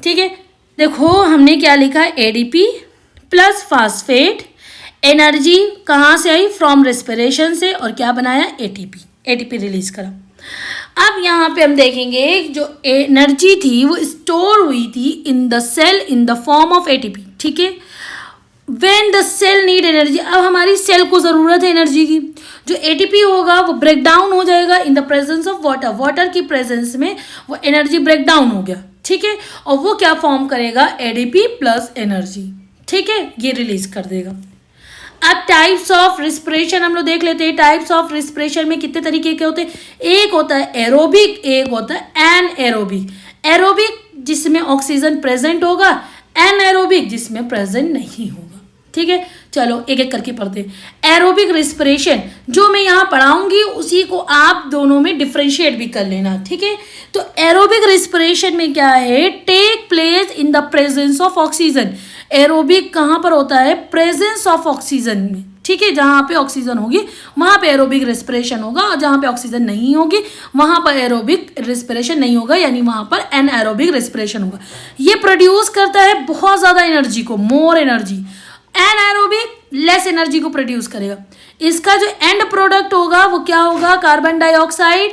[SPEAKER 1] ठीक है, देखो हमने क्या लिखा, ADP प्लस फॉस्फेट, एनर्जी कहाँ से आई, फ्रॉम रेस्पिरेशन से, और क्या बनाया, ATP रिलीज करा। अब यहाँ पे हम देखेंगे जो एनर्जी थी वो स्टोर हुई थी in the cell in the form of ATP। ठीक है, when the cell need energy, अब हमारी सेल को ज़रूरत है एनर्जी की, जो ATP होगा वो ब्रेक डाउन हो जाएगा इन the presence of water, water की प्रेजेंस में वो एनर्जी ब्रेक डाउन हो गया। ठीक है, और वो क्या फॉर्म करेगा, ADP प्लस एनर्जी। ठीक है, ये रिलीज कर देगा। अब टाइप्स ऑफ रिस्पिरेशन हम लोग देख लेते हैं। टाइप्स ऑफ रिस्पिरेशन में कितने तरीके के होते हैं, एक होता है एरोबिक, एक होता है एनएरोबिक। एरोबिक जिसमें ऑक्सीजन प्रेजेंट होगा, एनएरोबिक जिसमें प्रेजेंट नहीं होगा। ठीक है, चलो एक एक करके पढ़ते हैं। एरोबिक रिस्पिरेशन जो मैं यहाँ पढ़ाऊंगी उसी को आप दोनों में डिफ्रेंशिएट भी कर लेना। ठीक है, तो एरोबिक रिस्पिरेशन में क्या है, take place in the presence of oxygen. Aerobic कहाँ पर होता है, प्रेजेंस ऑफ ऑक्सीजन में। ठीक है, जहाँ पे ऑक्सीजन होगी वहाँ पे एरोबिक रेस्पिरेशन होगा, और जहाँ पे ऑक्सीजन नहीं होगी वहाँ पर एरोबिक रेस्पिरेशन नहीं होगा, यानी वहाँ पर एनएरोबिक रेस्पिरेशन होगा। ये प्रोड्यूस करता है बहुत ज़्यादा एनर्जी को, more energy. Anaerobic less energy को प्रोड्यूस करेगा। इसका जो एंड प्रोडक्ट होगा वो क्या होगा, carbon dioxide,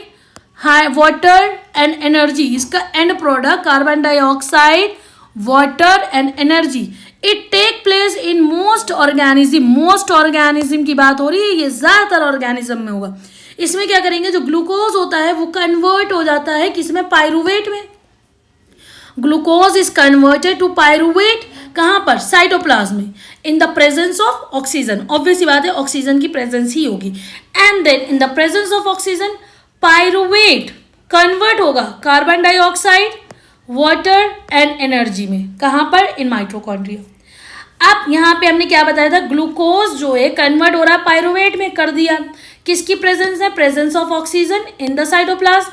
[SPEAKER 1] high water and energy. इसका end product carbon dioxide, water and energy. It take place in most organism, most organism की बात हो रही है, ये ज़्यादातर ऑर्गेनिज्म में होगा। इसमें क्या करेंगे, जो ग्लूकोज होता है वो कन्वर्ट हो जाता है किसमें, पायरूवेट में। Glucose is converted to pyruvate, कहाँ पर, साइटोप्लाज्म में, in the presence of oxygen. Obvious बात है ऑक्सीजन की प्रेजेंस ही होगी। And then in the presence of oxygen pyruvate convert होगा carbon dioxide, water and energy में, कहाँ पर, इन माइटोकॉन्ड्रिया। अब यहाँ पे हमने क्या बताया था, ग्लूकोज जो है कन्वर्ट हो रहा है पायरूवेट में, कर दिया, किसकी प्रेजेंस है, presence of oxygen in the cytoplasm.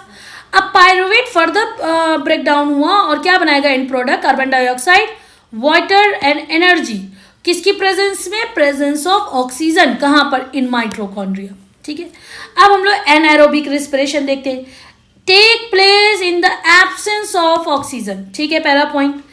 [SPEAKER 1] अब पायरूवेट फर्दर ब्रेक डाउन हुआ और क्या बनाएगा, in product carbon dioxide, water and energy, किसकी प्रेजेंस में, प्रेजेंस ऑफ ऑक्सीजन, कहाँ पर, इन माइटोकॉन्ड्रिया। ठीक है। अब हम लोग एनाएरोबिक रिस्पिरेशन देखते हैं। Take place in the absence of oxygen, ठीक है, पहला point.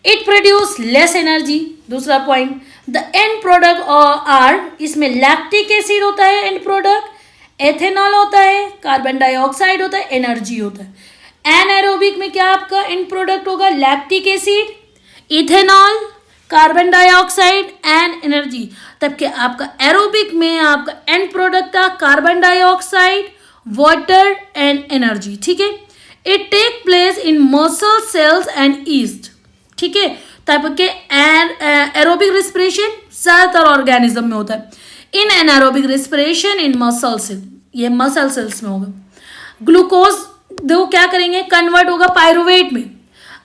[SPEAKER 1] It produce less energy, दूसरा point. The end product are, इसमें लैक्टिक एसिड होता है एंड प्रोडक्ट, एथेनॉल होता है, कार्बन डाइऑक्साइड होता है, एनर्जी होता है। एनाएरोबिक में क्या आपका एंड प्रोडक्ट होगा? Lactic acid, ethanol, carbon dioxide and energy. तब के आपका एरोबिक में आपका एंड प्रोडक्ट था carbon dioxide, water and energy, ठीक है। It take place in muscle cells and yeast, ठीक है। तब के एरोबिक रिस्पिरेशन ज्यादातर ऑर्गेनिज्म में होता है। In anaerobic respiration in muscle cell, ये मसल सेल्स में होगा। ग्लूकोज दो क्या करेंगे? कन्वर्ट होगा पायरुवेट में।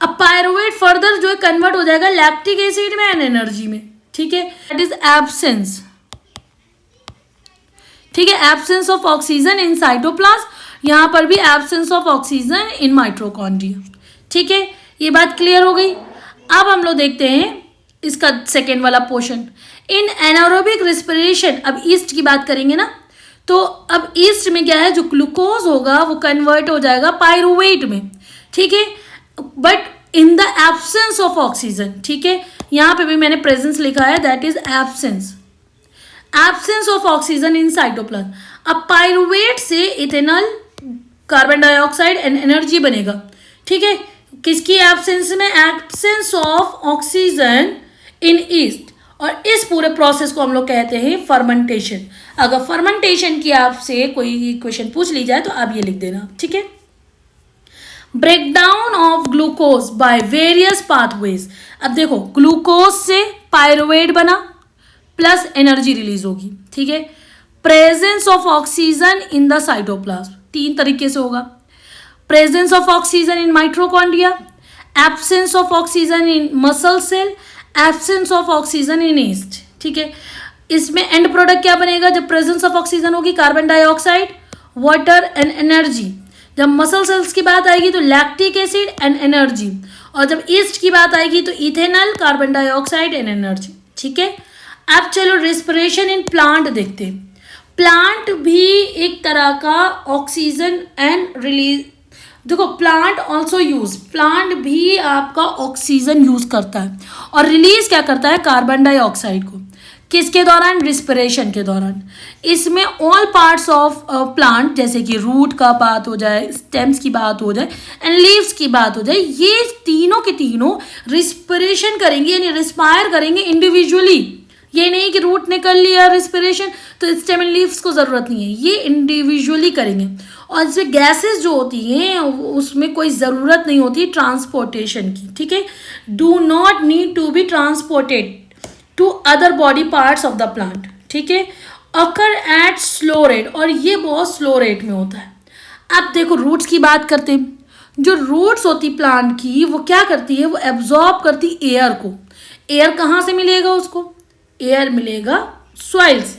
[SPEAKER 1] अब पायरुवेट फर्दर जो है कन्वर्ट हो जाएगा लैक्टिक एसिड में एंड एनर्जी में, ठीक है। दैट इज एब्सेंस, ठीक है, absence of oxygen in cytoplasm. यहां पर भी absence of oxygen in mitochondria, ठीक है। ये बात क्लियर हो गई। अब हम लोग देखते हैं इसका सेकेंड वाला पोर्शन। इन एनारोबिक रिस्पिरेशन, अब ईस्ट की बात करेंगे ना, तो अब ईस्ट में क्या है? जो ग्लूकोज होगा वो कन्वर्ट हो जाएगा पायरुवेट में, ठीक है, but in the absence of oxygen, ठीक है। यहां पे भी मैंने प्रेजेंस लिखा है, that is absence, absence of oxygen in cytoplasm. अब पायरुवेट से ethanol, carbon dioxide and energy बनेगा, ठीक है। किसकी एब्सेंस में? Absence of oxygen in east. और इस पूरे प्रोसेस को हम लोग कहते हैं फर्मेंटेशन। अगर फर्मेंटेशन की आपसे कोई क्वेश्चन पूछ ली जाए तो आप ये लिख देना, ठीक है। Breakdown of glucose by various pathways. अब देखो ग्लूकोज से पायरुवेट बना प्लस एनर्जी रिलीज होगी, ठीक है। Presence of oxygen in the cytoplasm, तीन तरीके से होगा। Presence of oxygen in mitochondria, absence of oxygen in muscle cell, absence of oxygen in yeast, ठीक है। इसमें एंड प्रोडक्ट क्या बनेगा? जब प्रेजेंस ऑफ ऑक्सीजन होगी carbon dioxide, water and energy. जब मसल सेल्स की बात आएगी तो लैक्टिक एसिड एंड एनर्जी, और जब ईस्ट की बात आएगी तो ethanol, carbon dioxide and energy, ठीक है। अब चलो रेस्पिरेशन इन प्लांट देखते हैं। प्लांट भी एक तरह का ऑक्सीजन एंड रिलीज, देखो प्लांट ऑल्सो यूज, प्लांट भी आपका ऑक्सीजन यूज करता है और रिलीज क्या करता है? कार्बन डाइऑक्साइड को। किसके दौरान? रिस्पिरेशन के दौरान। इसमें ऑल पार्ट्स ऑफ प्लांट, जैसे कि रूट का बात हो जाए, स्टेम्स की बात हो जाए एंड लीव्स की बात हो जाए, ये तीनों के तीनों रिस्पिरेशन करेंगे, यानी रिस्पायर करेंगे इंडिविजुअली। ये नहीं कि रूट ने कर लिया रिस्पिरेशन तो स्टेम एंड लीव्स को ज़रूरत नहीं है, ये इंडिविजुअली करेंगे। और इसमें गैसेस जो होती हैं उसमें कोई ज़रूरत नहीं होती ट्रांसपोर्टेशन की, ठीक है। Do not need to be transported to other body parts of the plant, ठीक है। अकर एट स्लो रेट, और ये बहुत स्लो रेट में होता है। अब देखो रूट्स की बात करते हैं। जो रूट्स होती प्लांट की वो क्या करती है? वो एब्जॉर्ब करती एयर को। एयर कहाँ से मिलेगा उसको? एयर मिलेगा सॉइल से,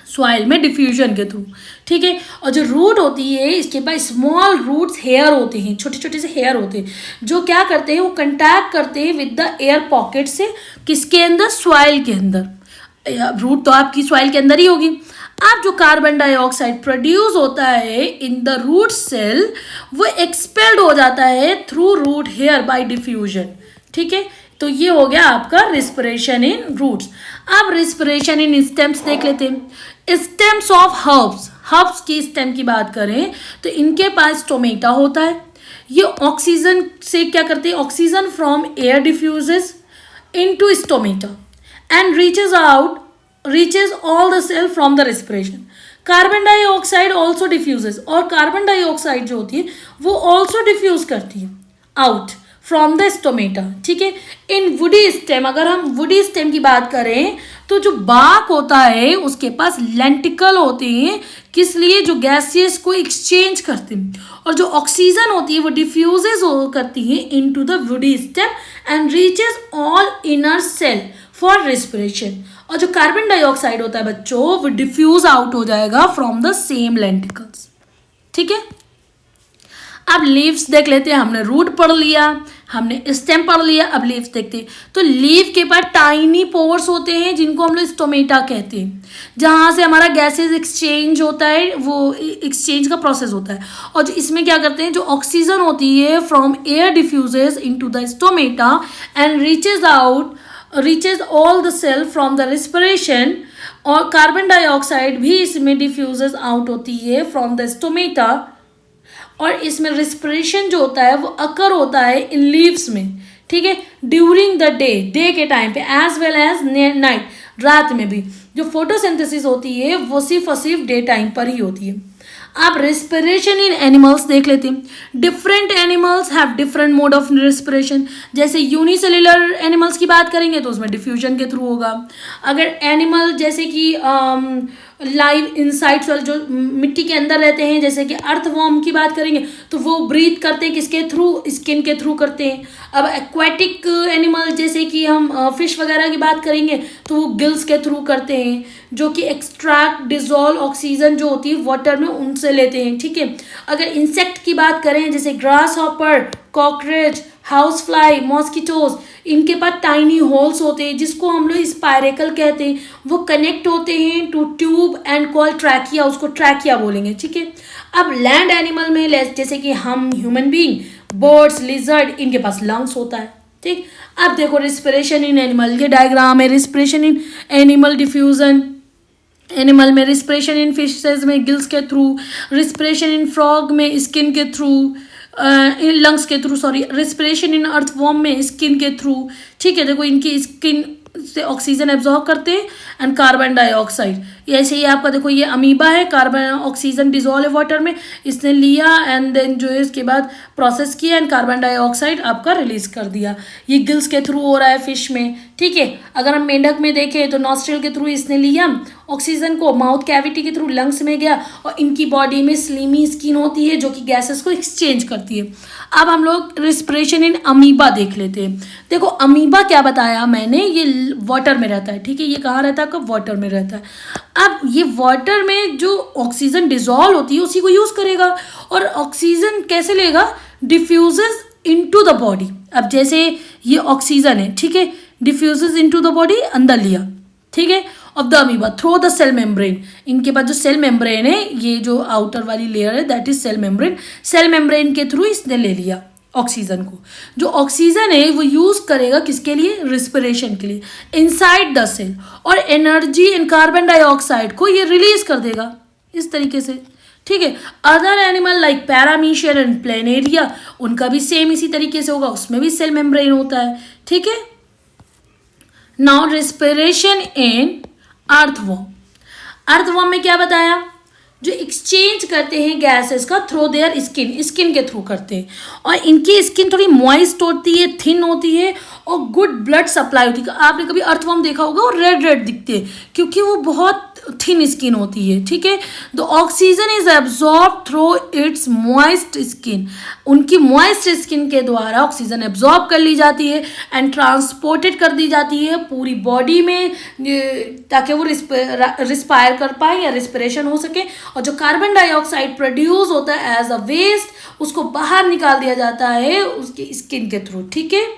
[SPEAKER 1] सॉइल में डिफ्यूजन के थ्रू, ठीक है। और जो रूट होती है इसके पास स्मॉल रूट्स हेयर होते हैं, छोटे छोटे से हेयर होते हैं, जो क्या करते हैं? वो कंटैक्ट करते हैं विद द एयर पॉकेट से। किसके अंदर? सॉइल के अंदर। रूट तो आपकी सॉइल के अंदर ही होगी। अब जो कार्बन डाइऑक्साइड प्रोड्यूस होता है इन द रूट सेल, वो एक्सपेल्ड हो जाता है through root hair by diffusion, ठीक है। तो ये हो गया आपका रिस्पिरेशन इन रूट्स। अब रिस्पिरेशन इन स्टेम्स देख लेते हैं। स्टेम्स ऑफ हर्ब्स, हर्ब्स की स्टेम की बात करें तो इनके पास स्टोमेटा होता है। ये ऑक्सीजन से क्या करते हैं? Oxygen from air diffuses into stomata and reaches all the cell from the respiration. Carbon dioxide also diffuses, और कार्बन डाइऑक्साइड जो होती है वो ऑल्सो डिफ्यूज करती है आउट फ्रॉम द स्टोमेटा, ठीक है। इन वुडी स्टेम, अगर हम वुडी स्टेम की बात करें तो जो बाक होता है उसके पास लेंटिकल होते हैं, किस लिए? जो गैसेस को एक्सचेंज करते हैं, और जो ऑक्सीजन होती है वो डिफ्यूजेस करती है into the woody stem and reaches all inner cell for respiration. और जो कार्बन डाइऑक्साइड होता है बच्चों वो डिफ्यूज आउट हो जाएगा फ्रॉम द सेम लेंटिकल्स, ठीक है। अब लीव्स देख लेते हैं, हमने रूट पढ़ लिया, हमने स्टेम पढ़ लिया, अब लीव्स देखते हैं। तो लीव के पास टाइनी पोर्स होते हैं जिनको हम लोग स्टोमेटा कहते हैं, जहाँ से हमारा गैसेज एक्सचेंज होता है, वो एक्सचेंज का प्रोसेस होता है। और जो इसमें क्या करते हैं, जो ऑक्सीजन होती है from air diffuses into the stomata and reaches all the cell from the respiration. और कार्बन डाइऑक्साइड भी इसमें डिफ्यूजेज आउट होती है फ्रॉम द स्टोमेटा। और इसमें रिस्पिरेशन जो होता है वो अकर होता है इन लीव्स में, ठीक है, ड्यूरिंग द डे के टाइम पे, एज वेल एज नाइट, रात में भी। जो फोटोसिंथेसिस होती है वो सिर्फ और सिर्फ डे टाइम पर ही होती है। आप रेस्पिरेशन इन एनिमल्स देख लेते हैं। Different animals have different mode of respiration. जैसे यूनिसेल्युलर एनिमल्स की बात करेंगे तो उसमें डिफ्यूजन के थ्रू होगा। अगर एनिमल जैसे कि लाइव इनसाइड्स वाले जो मिट्टी के अंदर रहते हैं, जैसे कि अर्थवॉर्म की बात करेंगे तो वो ब्रीथ करते हैं किसके थ्रू, स्किन के थ्रू करते हैं। अब एक्वाटिक एनिमल जैसे कि हम फिश वगैरह की बात करेंगे तो वो गिल्स के थ्रू करते हैं, जो कि एक्सट्रैक्ट डिजोल्व ऑक्सीजन जो होती है वाटर में उनसे लेते हैं, ठीक है। अगर इंसेक्ट की बात करें जैसे grass hopper, cockroach, house fly, mosquitoes, इनके पास टाइनी होल्स होते हैं जिसको हम लोग स्पायरेकल कहते हैं। वो कनेक्ट होते हैं to tube and call trachea, उसको ट्रैकिया बोलेंगे, ठीक है। अब लैंड एनिमल में जैसे कि हम ह्यूमन बीइंग, बर्ड्स, लिजर्ड, इनके पास लंग्स होता है, ठीक। अब देखो रिस्पिरेशन इन एनिमल के डायग्राम है। Respiration in animal diffusion, animal में रिस्पिरेशन इन फिशेज में गिल्स के थ्रू, रिस्पिरेशन इन फ्रॉग में स्किन के थ्रू, इन लंग्स के थ्रू, सॉरी, रिस्पिरेशन इन अर्थवॉर्म में स्किन के थ्रू, ठीक है। देखो इनकी स्किन से ऑक्सीजन एब्जॉर्ब करते हैं एंड कार्बन डाइऑक्साइड। ऐसे ही आपका देखो ये अमीबा है, कार्बन ऑक्सीजन डिजोल्व है वाटर में, इसने लिया एंड देन जो है इसके बाद प्रोसेस किया एंड कार्बन डाइऑक्साइड आपका रिलीज कर दिया। ये गिल्स के थ्रू हो रहा है फिश में, ठीक है। अगर हम मेंढक में देखें तो नॉस्ट्रिल के थ्रू इसने लिया ऑक्सीजन को, माउथ कैविटी के थ्रू लंग्स में गया और इनकी बॉडी में स्लीमी स्किन होती है जो कि गैसेस को एक्सचेंज करती है। अब हम लोग रिस्पिरेशन इन अमीबा देख लेते हैं। देखो अमीबा क्या बताया मैंने, ये वाटर में रहता है, ठीक है। ये कहाँ रहता है, कब, वाटर में रहता है। अब ये वाटर में जो ऑक्सीजन डिजोल्व होती है उसी को यूज करेगा और ऑक्सीजन कैसे लेगा, डिफ्यूजेस इनटू द बॉडी। अब जैसे ये ऑक्सीजन है, ठीक है, डिफ्यूजेस इनटू द बॉडी, अंदर लिया, ठीक है, of the amoeba through the cell membrane. इनके पास जो सेल मेम्ब्रेन है, ये जो आउटर वाली लेयर है that is cell membrane. Cell membrane के थ्रू इसने ले लिया ऑक्सीजन को। जो ऑक्सीजन है वो यूज करेगा किसके लिए, रिस्पिरेशन के लिए, इनसाइड द सेल। और एनर्जी इन कार्बन डाइऑक्साइड को ये रिलीज कर देगा इस तरीके से, ठीक है। Other animal like paramecium and planaria, उनका भी सेम इसी तरीके से होगा, उसमें भी सेल मेम्ब्रेन होता है, ठीक है। नाउ रिस्पिरेशन इन अर्थवॉर्म। अर्थवॉर्म में क्या बताया, जो एक्सचेंज करते हैं गैसेस का थ्रू देयर स्किन, स्किन के थ्रू करते हैं। और इनकी स्किन थोड़ी मॉइस्ट होती है, थिन होती है और गुड ब्लड सप्लाई होती है। आपने कभी अर्थवॉर्म देखा होगा, वो रेड रेड दिखते हैं क्योंकि वो बहुत थिन स्किन होती है, ठीक है। The oxygen is absorb through it's moist skin. उनकी मॉइस्ट स्किन के द्वारा ऑक्सीजन एब्जॉर्ब कर ली जाती है एंड ट्रांसपोर्टेड कर दी जाती है पूरी बॉडी में, ताकि वो रिस्पायर कर पाए या रिस्पिरेशन हो सके। और जो कार्बन डाइऑक्साइड प्रोड्यूस होता है एज अ वेस्ट, उसको बाहर निकाल दिया जाता है उसकी स्किन के थ्रू, ठीक है।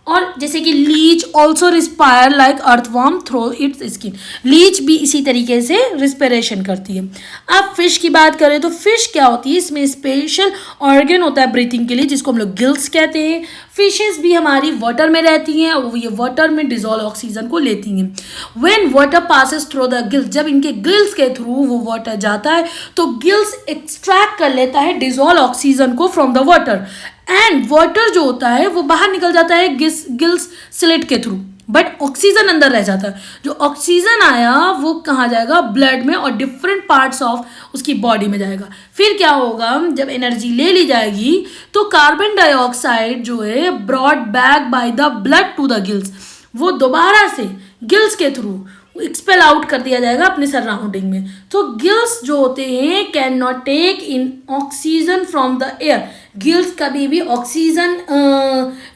[SPEAKER 1] और जैसे कि leech also respire like earthworm through its skin. Leech भी इसी तरीके से रिस्पिरेशन करती है। अब फिश की बात करें तो फिश क्या होती है, इसमें स्पेशल ऑर्गन होता है ब्रीथिंग के लिए जिसको हम लोग गिल्स कहते हैं। फिशेस भी हमारी वाटर में रहती हैं और ये वाटर में डिजोल्व ऑक्सीजन को लेती हैं। When water passes through the gills, जब इनके गिल्स के थ्रू वो वाटर जाता है तो गिल्स एक्सट्रैक्ट कर लेता है डिजोल्व ऑक्सीजन को from the water and water जो होता है वो बाहर निकल जाता है गिल्स स्लिट के थ्रू, बट ऑक्सीजन अंदर रह जाता है। जो ऑक्सीजन आया वो कहाँ जाएगा, ब्लड में और डिफरेंट पार्ट्स ऑफ उसकी बॉडी में जाएगा। फिर क्या होगा, जब एनर्जी ले ली जाएगी तो कार्बन डाइऑक्साइड जो है brought back by the blood to the gills, वो दोबारा से गिल्स के थ्रू एक्सपेल आउट कर दिया जाएगा अपने सराउंडिंग में। तो गिल्स जो होते हैं can not take in oxygen from the air. Gills कभी भी ऑक्सीजन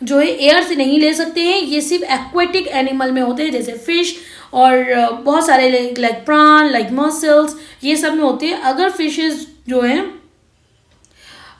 [SPEAKER 1] जो है एयर से नहीं ले सकते हैं। ये सिर्फ एक्वेटिक एनिमल में होते हैं जैसे फिश और बहुत सारे लाइक प्रान, लाइक मसल्स, ये सब में होते हैं। अगर फिशेस जो हैं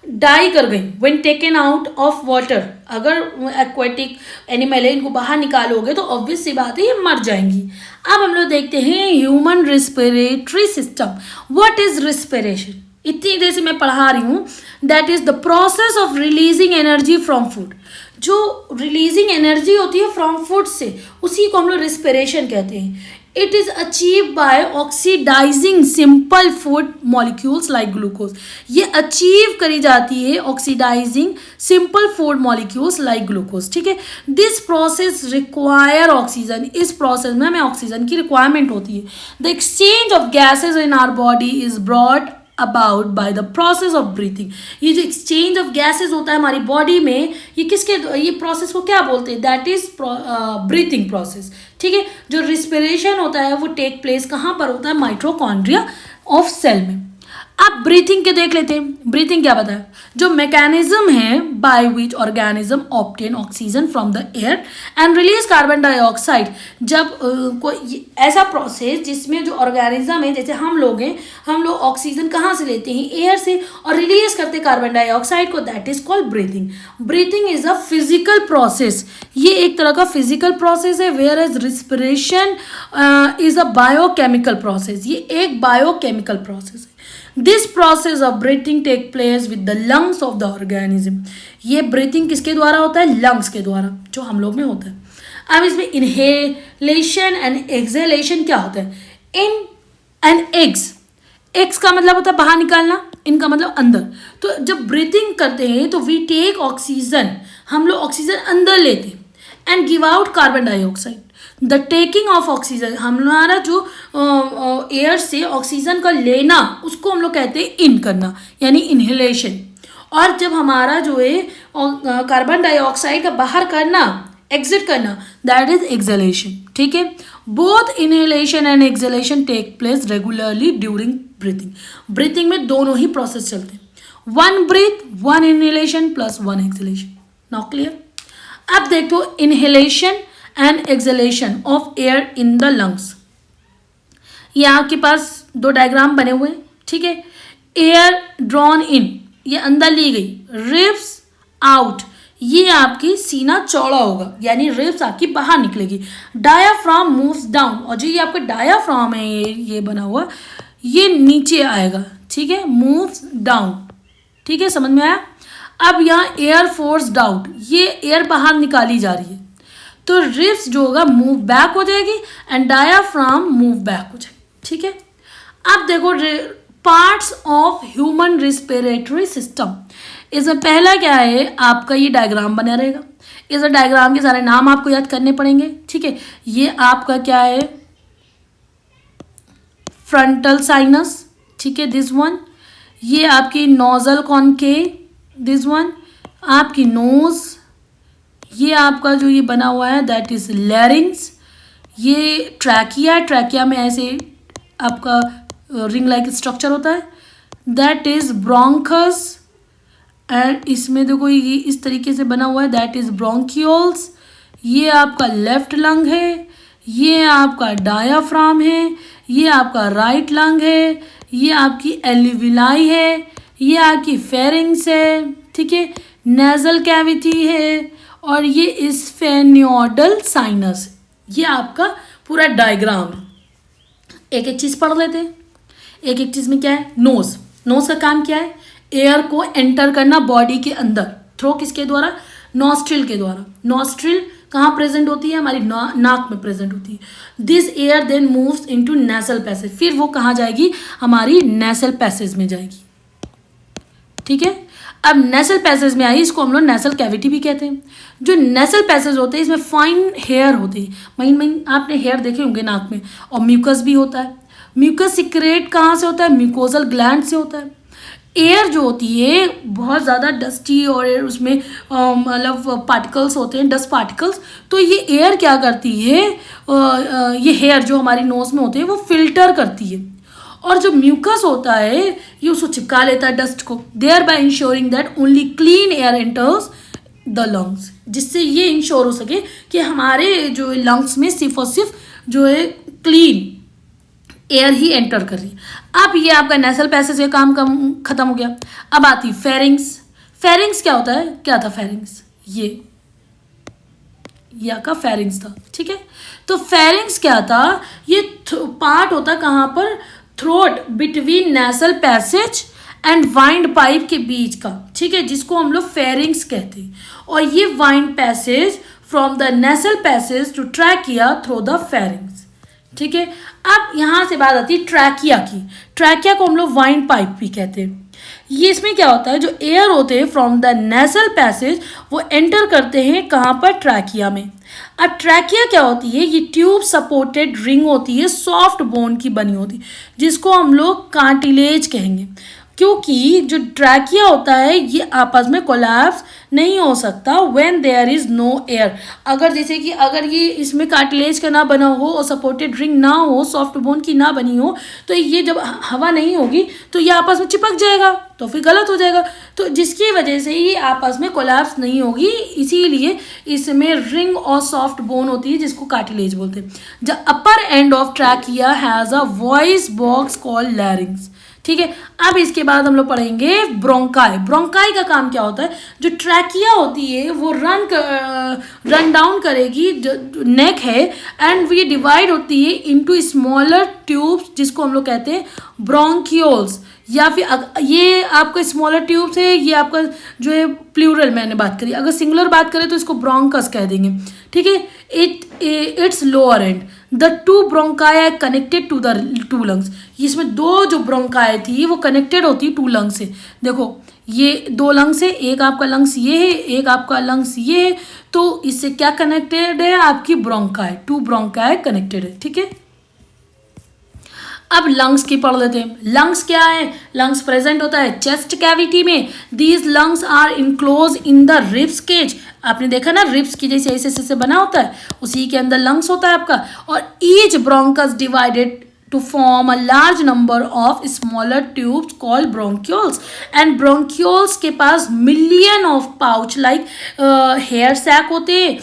[SPEAKER 1] डाई कर गई when taken out of water. अगर एक्वेटिक एनिमल है, इनको बाहर निकालोगे तो ऑब्वियस सी बात है ये मर जाएंगी। अब हम लोग देखते हैं human respiratory system. What is respiration? इतनी देर से मैं पढ़ा रही हूँ। That is the process of releasing energy from food. जो रिलीजिंग एनर्जी होती है फ्रॉम फूड से, उसी को हम लोग रिस्पिरेशन कहते हैं। It is achieve by oxidising simple food molecules like glucose. ये अचीव करी जाती है oxidising simple food molecules like glucose. ठीक है, दिस प्रोसेस रिक्वायर ऑक्सीजन। इस प्रोसेस में हमें ऑक्सीजन की रिक्वायरमेंट होती है। The exchange of gases in our body is brought about by the process of breathing. ये जो एक्सचेंज ऑफ गैसेज होता है हमारी बॉडी में, ये किसके, ये प्रोसेस को क्या बोलते हैं? That is breathing process. ठीक है, जो रिस्पिरेशन होता है वो टेक प्लेस कहाँ पर होता है? माइटोकॉन्ड्रिया ऑफ सेल में। अब ब्रीथिंग के देख लेते हैं। ब्रीथिंग क्या बताया? जो मैकेनिज्म है by which organism obtain oxygen from the air and release carbon dioxide. जब कोई ऐसा प्रोसेस जिसमें जो ऑर्गेनिज्म है, जैसे हम लोग हैं, हम लोग ऑक्सीजन कहाँ से लेते हैं? एयर से, और रिलीज करते कार्बन डाइऑक्साइड को, that is called breathing. Breathing is a physical process. ये एक तरह का फिजिकल प्रोसेस है, whereas respiration is a biochemical process. ये एक बायोकेमिकल प्रोसेस है। This process of breathing take place with the lungs of the organism. ये breathing किसके द्वारा होता है? लंग्स के द्वारा, जो हम लोग में होता है। अब इसमें इनहेलेशन एंड एक्सहेलेशन क्या होता है? इन एंड एक्स का मतलब होता है बाहर निकालना, इनका मतलब अंदर। तो जब ब्रीथिंग करते हैं तो वी टेक ऑक्सीजन, हम लोग ऑक्सीजन अंदर लेते हैं, and give out carbon dioxide. The taking of oxygen, हमारा जो एयर से ऑक्सीजन का लेना, उसको हम लोग कहते हैं इन करना, यानी इनहेलेशन। और जब हमारा जो है कार्बन डाइऑक्साइड का बाहर करना, एग्जिट करना, दैट इज एक्सहेलेशन। ठीक है, both inhalation and exhalation take place regularly during breathing. Breathing में दोनों ही प्रोसेस चलते हैं। One breath, one inhalation plus one exhalation. Now clear? अब देखो inhalation and exhalation of air in the lungs. ये आपके पास दो डायग्राम बने हुए हैं। ठीक है, एयर ड्रॉन इन, ये अंदर ली गई, रिब्स आउट, ये आपकी सीना चौड़ा होगा, यानी रिब्स आपकी बाहर निकलेगी। डायाफ्राम मूव्स डाउन, और जो ये आपका डायाफ्राम है, ये बना हुआ, ये नीचे आएगा। ठीक है, मूव्स डाउन। ठीक है, समझ में आया? अब यहाँ एयर फोर्स आउट, ये एयर बाहर निकाली जा रही है, तो रिब्स जो होगा मूव बैक हो जाएगी एंड डायाफ्राम मूव बैक हो जाएगी। ठीक है, अब देखो parts of human respiratory system. इसमें पहला क्या है, आपका ये डायग्राम बना रहेगा। इस डायग्राम के सारे नाम आपको याद करने पड़ेंगे। ठीक है, ये आपका क्या है? Frontal sinus. ठीक है, दिस वन। ये आपकी नोजल कॉनकेव, दिस वन। आपकी नोज, ये आपका जो ये बना हुआ है दैट इज लैरिंग्स। ये ट्रैकिया, ट्रैकिया में ऐसे आपका रिंग लाइक स्ट्रक्चर होता है, दैट इज ब्रोंकस। एंड इसमें देखो ये इस तरीके से बना हुआ है, दैट इज ब्रोंकियोल्स। ये आपका लेफ्ट लंग है, ये आपका डायाफ्राम है, ये आपका राइट लंग है, ये आपकी एल्विलाई है, ये आपकी फेरिंग्स है। ठीक है, नेजल कैविटी है, और ये स्फेनियोडल साइनस। ये आपका पूरा डायग्राम है। एक एक चीज़ पढ़ लेते हैं। एक एक चीज़ में क्या है? नोज। नोज का काम क्या है? एयर को एंटर करना बॉडी के अंदर, थ्रो किसके द्वारा? नॉस्ट्रिल के द्वारा। नॉस्ट्रिल कहाँ प्रेजेंट होती है? हमारी नाक में प्रेजेंट होती है। This air then moves into nasal passage, फिर वो कहाँ जाएगी? हमारी नेसल पैसेज में जाएगी। ठीक है, अब नेसल पैसेज में आई, इसको हम लोग नेसल कैविटी भी कहते हैं। जो नेसल पैसेज होते हैं इसमें फाइन हेयर होते हैं, महीन महीन आपने हेयर देखे होंगे नाक में, और म्यूकस भी होता है। म्यूकस सिक्रेट कहाँ से होता है? म्यूकोजल ग्लैंड से होता है। एयर जो होती है बहुत ज़्यादा डस्टी और उसमें मतलब पार्टिकल्स होते हैं, डस्ट पार्टिकल्स, तो ये एयर क्या करती है? ये हेयर जो हमारी नोज में होते हैं वो फिल्टर करती है, और जो म्यूकस होता है ये उसको चिपका लेता है डस्ट को, thereby ensuring that only clean air enters the lungs, जिससे ये इंश्योर हो सके कि हमारे जो लंग्स में सिर्फ और सिर्फ जो है क्लीन एयर ही एंटर कर रही है। अब ये आपका नेसल पैसेज का काम खत्म हो गया। अब आती फेरिंग्स। फेरिंग्स क्या होता है, क्या था फेरिंग्स, ये आपका फेरिंग्स था, ठीक है। तो फेरिंग्स क्या था, ये पार्ट होता कहाँ पर, throat between nasal passage and wind pipe के बीच का, ठीक है, जिसको हम लोग फेरिंग्स कहते हैं। और ये wind passage from the nasal passage to trachea through the pharynx, ठीक है। अब यहाँ से बात आती है ट्रैकिया की। ट्रैकिया को हम लोग वाइंड पाइप भी कहते हैं। ये इसमें क्या होता है, जो एयर होते हैं फ्रॉम द नेसल पैसेज वो एंटर करते हैं कहाँ पर, ट्रैकिया में। अब ट्रैकिया क्या होती है, ये ट्यूब सपोर्टेड रिंग होती है, सॉफ्ट बोन की बनी होती है, जिसको हम लोग कार्टिलेज कहेंगे। क्योंकि जो ट्रैकिया होता है ये आपस में कोलैप्स नहीं हो सकता when there is no air. अगर जैसे कि अगर ये इसमें कार्टिलेज का ना बना हो और सपोर्टेड रिंग ना हो, सॉफ्ट बोन की ना बनी हो, तो ये जब हवा नहीं होगी तो ये आपस में चिपक जाएगा, तो फिर गलत हो जाएगा। तो जिसकी वजह से ये आपस में कोलैप्स नहीं होगी, इसीलिए इसमें रिंग और सॉफ्ट बोन होती है जिसको कार्टिलेज बोलते हैं। The upper end of trachea has a voice box called लैरिंग्स, ठीक है। अब इसके बाद हम लोग पढ़ेंगे ब्रोंकाई। ब्रोंकाई का काम क्या होता है, जो ट्रैकिया होती है वो रन डाउन करेगी, जो नेक है, एंड ये डिवाइड होती है इनटू स्मॉलर ट्यूब्स जिसको हम लोग कहते हैं ब्रोंकियोल्स। या फिर ये आपका स्मॉलर ट्यूब्स है, ये आपका जो है प्लूरल मैंने बात करी, अगर सिंगुलर बात करें तो इसको ब्रोंकस कह देंगे, ठीक है। Its lower end the two bronchi connected to the two lungs. इसमें दो जो ब्रोंकाई थी वो कनेक्टेड होती है टू लंग्स से। देखो ये दो लंग्स है, एक आपका लंग्स ये है, एक आपका लंग्स ये है, तो इससे क्या कनेक्टेड है, आपकी ब्रोंकाई, टू ब्रोंकाई कनेक्टेड है, ठीक है। अब लंग्स की पढ़ लेते हैं। लंग्स क्या है, लंग्स प्रेजेंट होता है चेस्ट कैविटी में। These lungs are enclose in the ribs cage. आपने देखा ना, रिब्स की जैसे ऐसे ऐसे बना होता है, उसी के अंदर लंग्स होता है आपका। और each bronchus divided to form a large number of smaller tubes called bronchioles, and bronchioles के पास million of pouch like hair sac होते हैं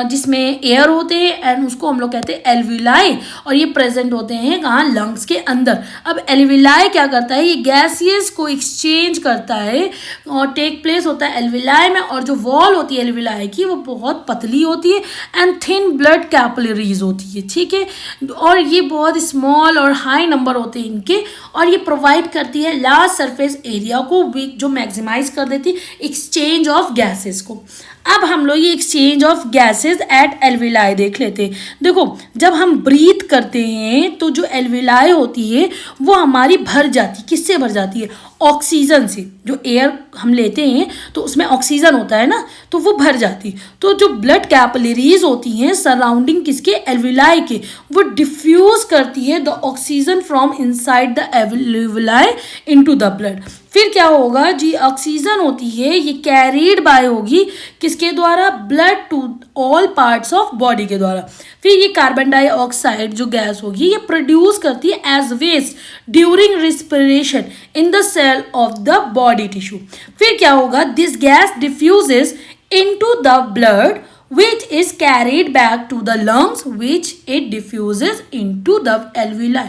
[SPEAKER 1] जिसमें एयर होते हैं, एंड उसको हम लोग कहते हैं एल्विलाई, और ये प्रेजेंट होते हैं कहाँ, लंग्स के अंदर। अब एल्विलाई क्या करता है, ये गैसियस को एक्सचेंज करता है और टेक प्लेस होता है एल्विलाई में। और जो वॉल होती है एल्विलाई की वो बहुत पतली होती है एंड थिन ब्लड कैपिलरीज होती है, ठीक है। और ये बहुत स्मॉल और हाई नंबर होते हैं इनके, और ये प्रोवाइड करती है लार्ज सरफेस एरिया को जो मैक्सिमाइज कर देती है एक्सचेंज ऑफ गैसेस को। अब हम लोग ये exchange of gases at alveoli देख लेते हैं। देखो जब हम ब्रीथ करते हैं तो जो एल्विलाई होती है वो हमारी भर जाती, किससे भर जाती है, ऑक्सीजन से। जो एयर हम लेते हैं तो उसमें ऑक्सीजन होता है ना, तो वो भर जाती। तो जो ब्लड कैपिलरीज होती हैं सराउंडिंग किसके, एल्विलाई के, वो डिफ्यूज करती है the oxygen from inside the alveoli into the blood. फिर क्या होगा जी, ऑक्सीजन होती है ये कैरीड बाय होगी किसके द्वारा, blood to all parts of body के द्वारा। फिर ये कार्बन डाइऑक्साइड जो गैस होगी ये प्रोड्यूस करती है as waste during respiration in the cell of the body tissue. फिर क्या होगा, this gas diffuses into the blood which is carried back to the lungs which it diffuses into the alveoli।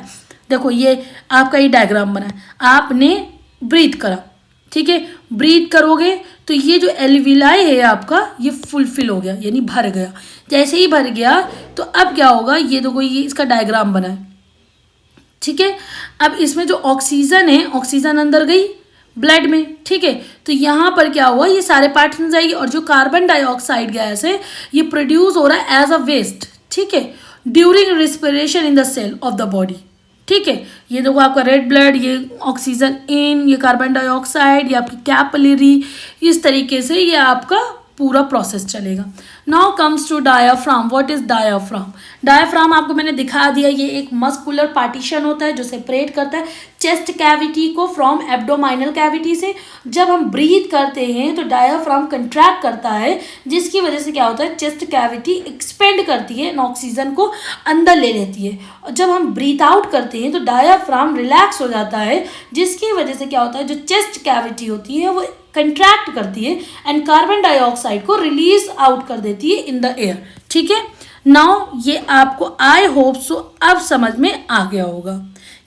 [SPEAKER 1] देखो ये आपका ये diagram बना है, आपने ब्रीथ करा, ठीक है, ब्रीथ करोगे तो ये जो एल्विलाई है आपका ये फुलफिल हो गया, यानी भर गया। जैसे ही भर गया तो अब क्या होगा, ये देखो ये इसका डायग्राम बना है, ठीक है। अब इसमें जो ऑक्सीजन है, ऑक्सीजन अंदर गई ब्लड में, ठीक है। तो यहाँ पर क्या हुआ, ये सारे पार्ट्स में जाएगी, और जो कार्बन डाइऑक्साइड गैस है ये प्रोड्यूस हो रहा है एज अ वेस्ट, ठीक है, during respiration in the cell of the body, ठीक है। ये देखो आपका रेड ब्लड, ये ऑक्सीजन इन, ये कार्बन डाइऑक्साइड, ये आपकी कैपिलरी, इस तरीके से ये आपका पूरा प्रोसेस चलेगा। Now comes to diaphragm. What is diaphragm? Diaphragm आपको मैंने दिखा दिया, ये एक मस्कुलर पार्टीशन होता है जो सेपरेट करता है चेस्ट कैविटी को फ्रॉम एब्डोमाइनल कैविटी से। जब हम ब्रीथ करते हैं तो डायाफ्राम कंट्रैक्ट करता है, जिसकी वजह से क्या होता है, चेस्ट कैविटी एक्सपेंड करती है, ऑक्सीजन को अंदर ले लेती है। और जब हम ब्रीथ आउट करते हैं तो डायाफ्राम रिलैक्स हो जाता है, जिसकी वजह से क्या होता है, जो चेस्ट कैविटी होती है वो कंट्रैक्ट करती है एंड कार्बन डाइऑक्साइड को रिलीज आउट कर देती है इन द एयर, ठीक है। नाउ ये आपको आई होप सो अब समझ में आ गया होगा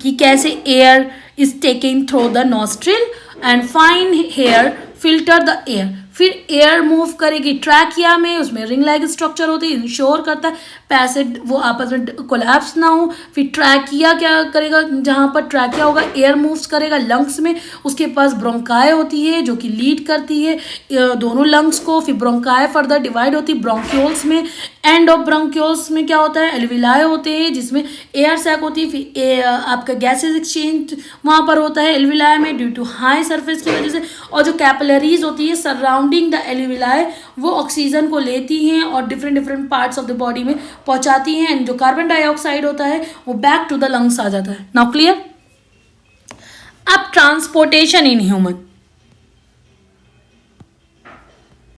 [SPEAKER 1] कि कैसे air is taking through the nostril and fine hair filter the air. फिर एयर मूव करेगी ट्रैकिया में, उसमें रिंग लाइक स्ट्रक्चर होती है, इंश्योर करता है पैसेज वो आपस में कोलैप्स ना हो। फिर ट्रैकिया क्या करेगा, जहाँ पर ट्रैकिया होगा एयर मूव्स करेगा लंग्स में, उसके पास ब्रोंकाई होती है जो कि लीड करती है दोनों लंग्स को। फिर ब्रोंकाई फर्दर डिवाइड होती है ब्रोंक्यूल्स में। एंड ऑफ ब्रोंक्यूल्स में क्या होता है, एल्विलाई होते हैं जिसमें एयर सैक होती है। फिर आपका गैसेज एक्सचेंज वहाँ पर होता है एल्विलाई में ड्यू टू हाई सरफेस की वजह से। और जो कैपिलरीज होती है सराउंडिंग द एल्विलाई वो ऑक्सीजन को लेती हैं और different different parts of the body में पहुँचाती हैं। एंड जो कार्बन डाइऑक्साइड होता है वो बैक टू द लंग्स आ जाता है। Now clear. अब ट्रांसपोर्टेशन इन ह्यूमन,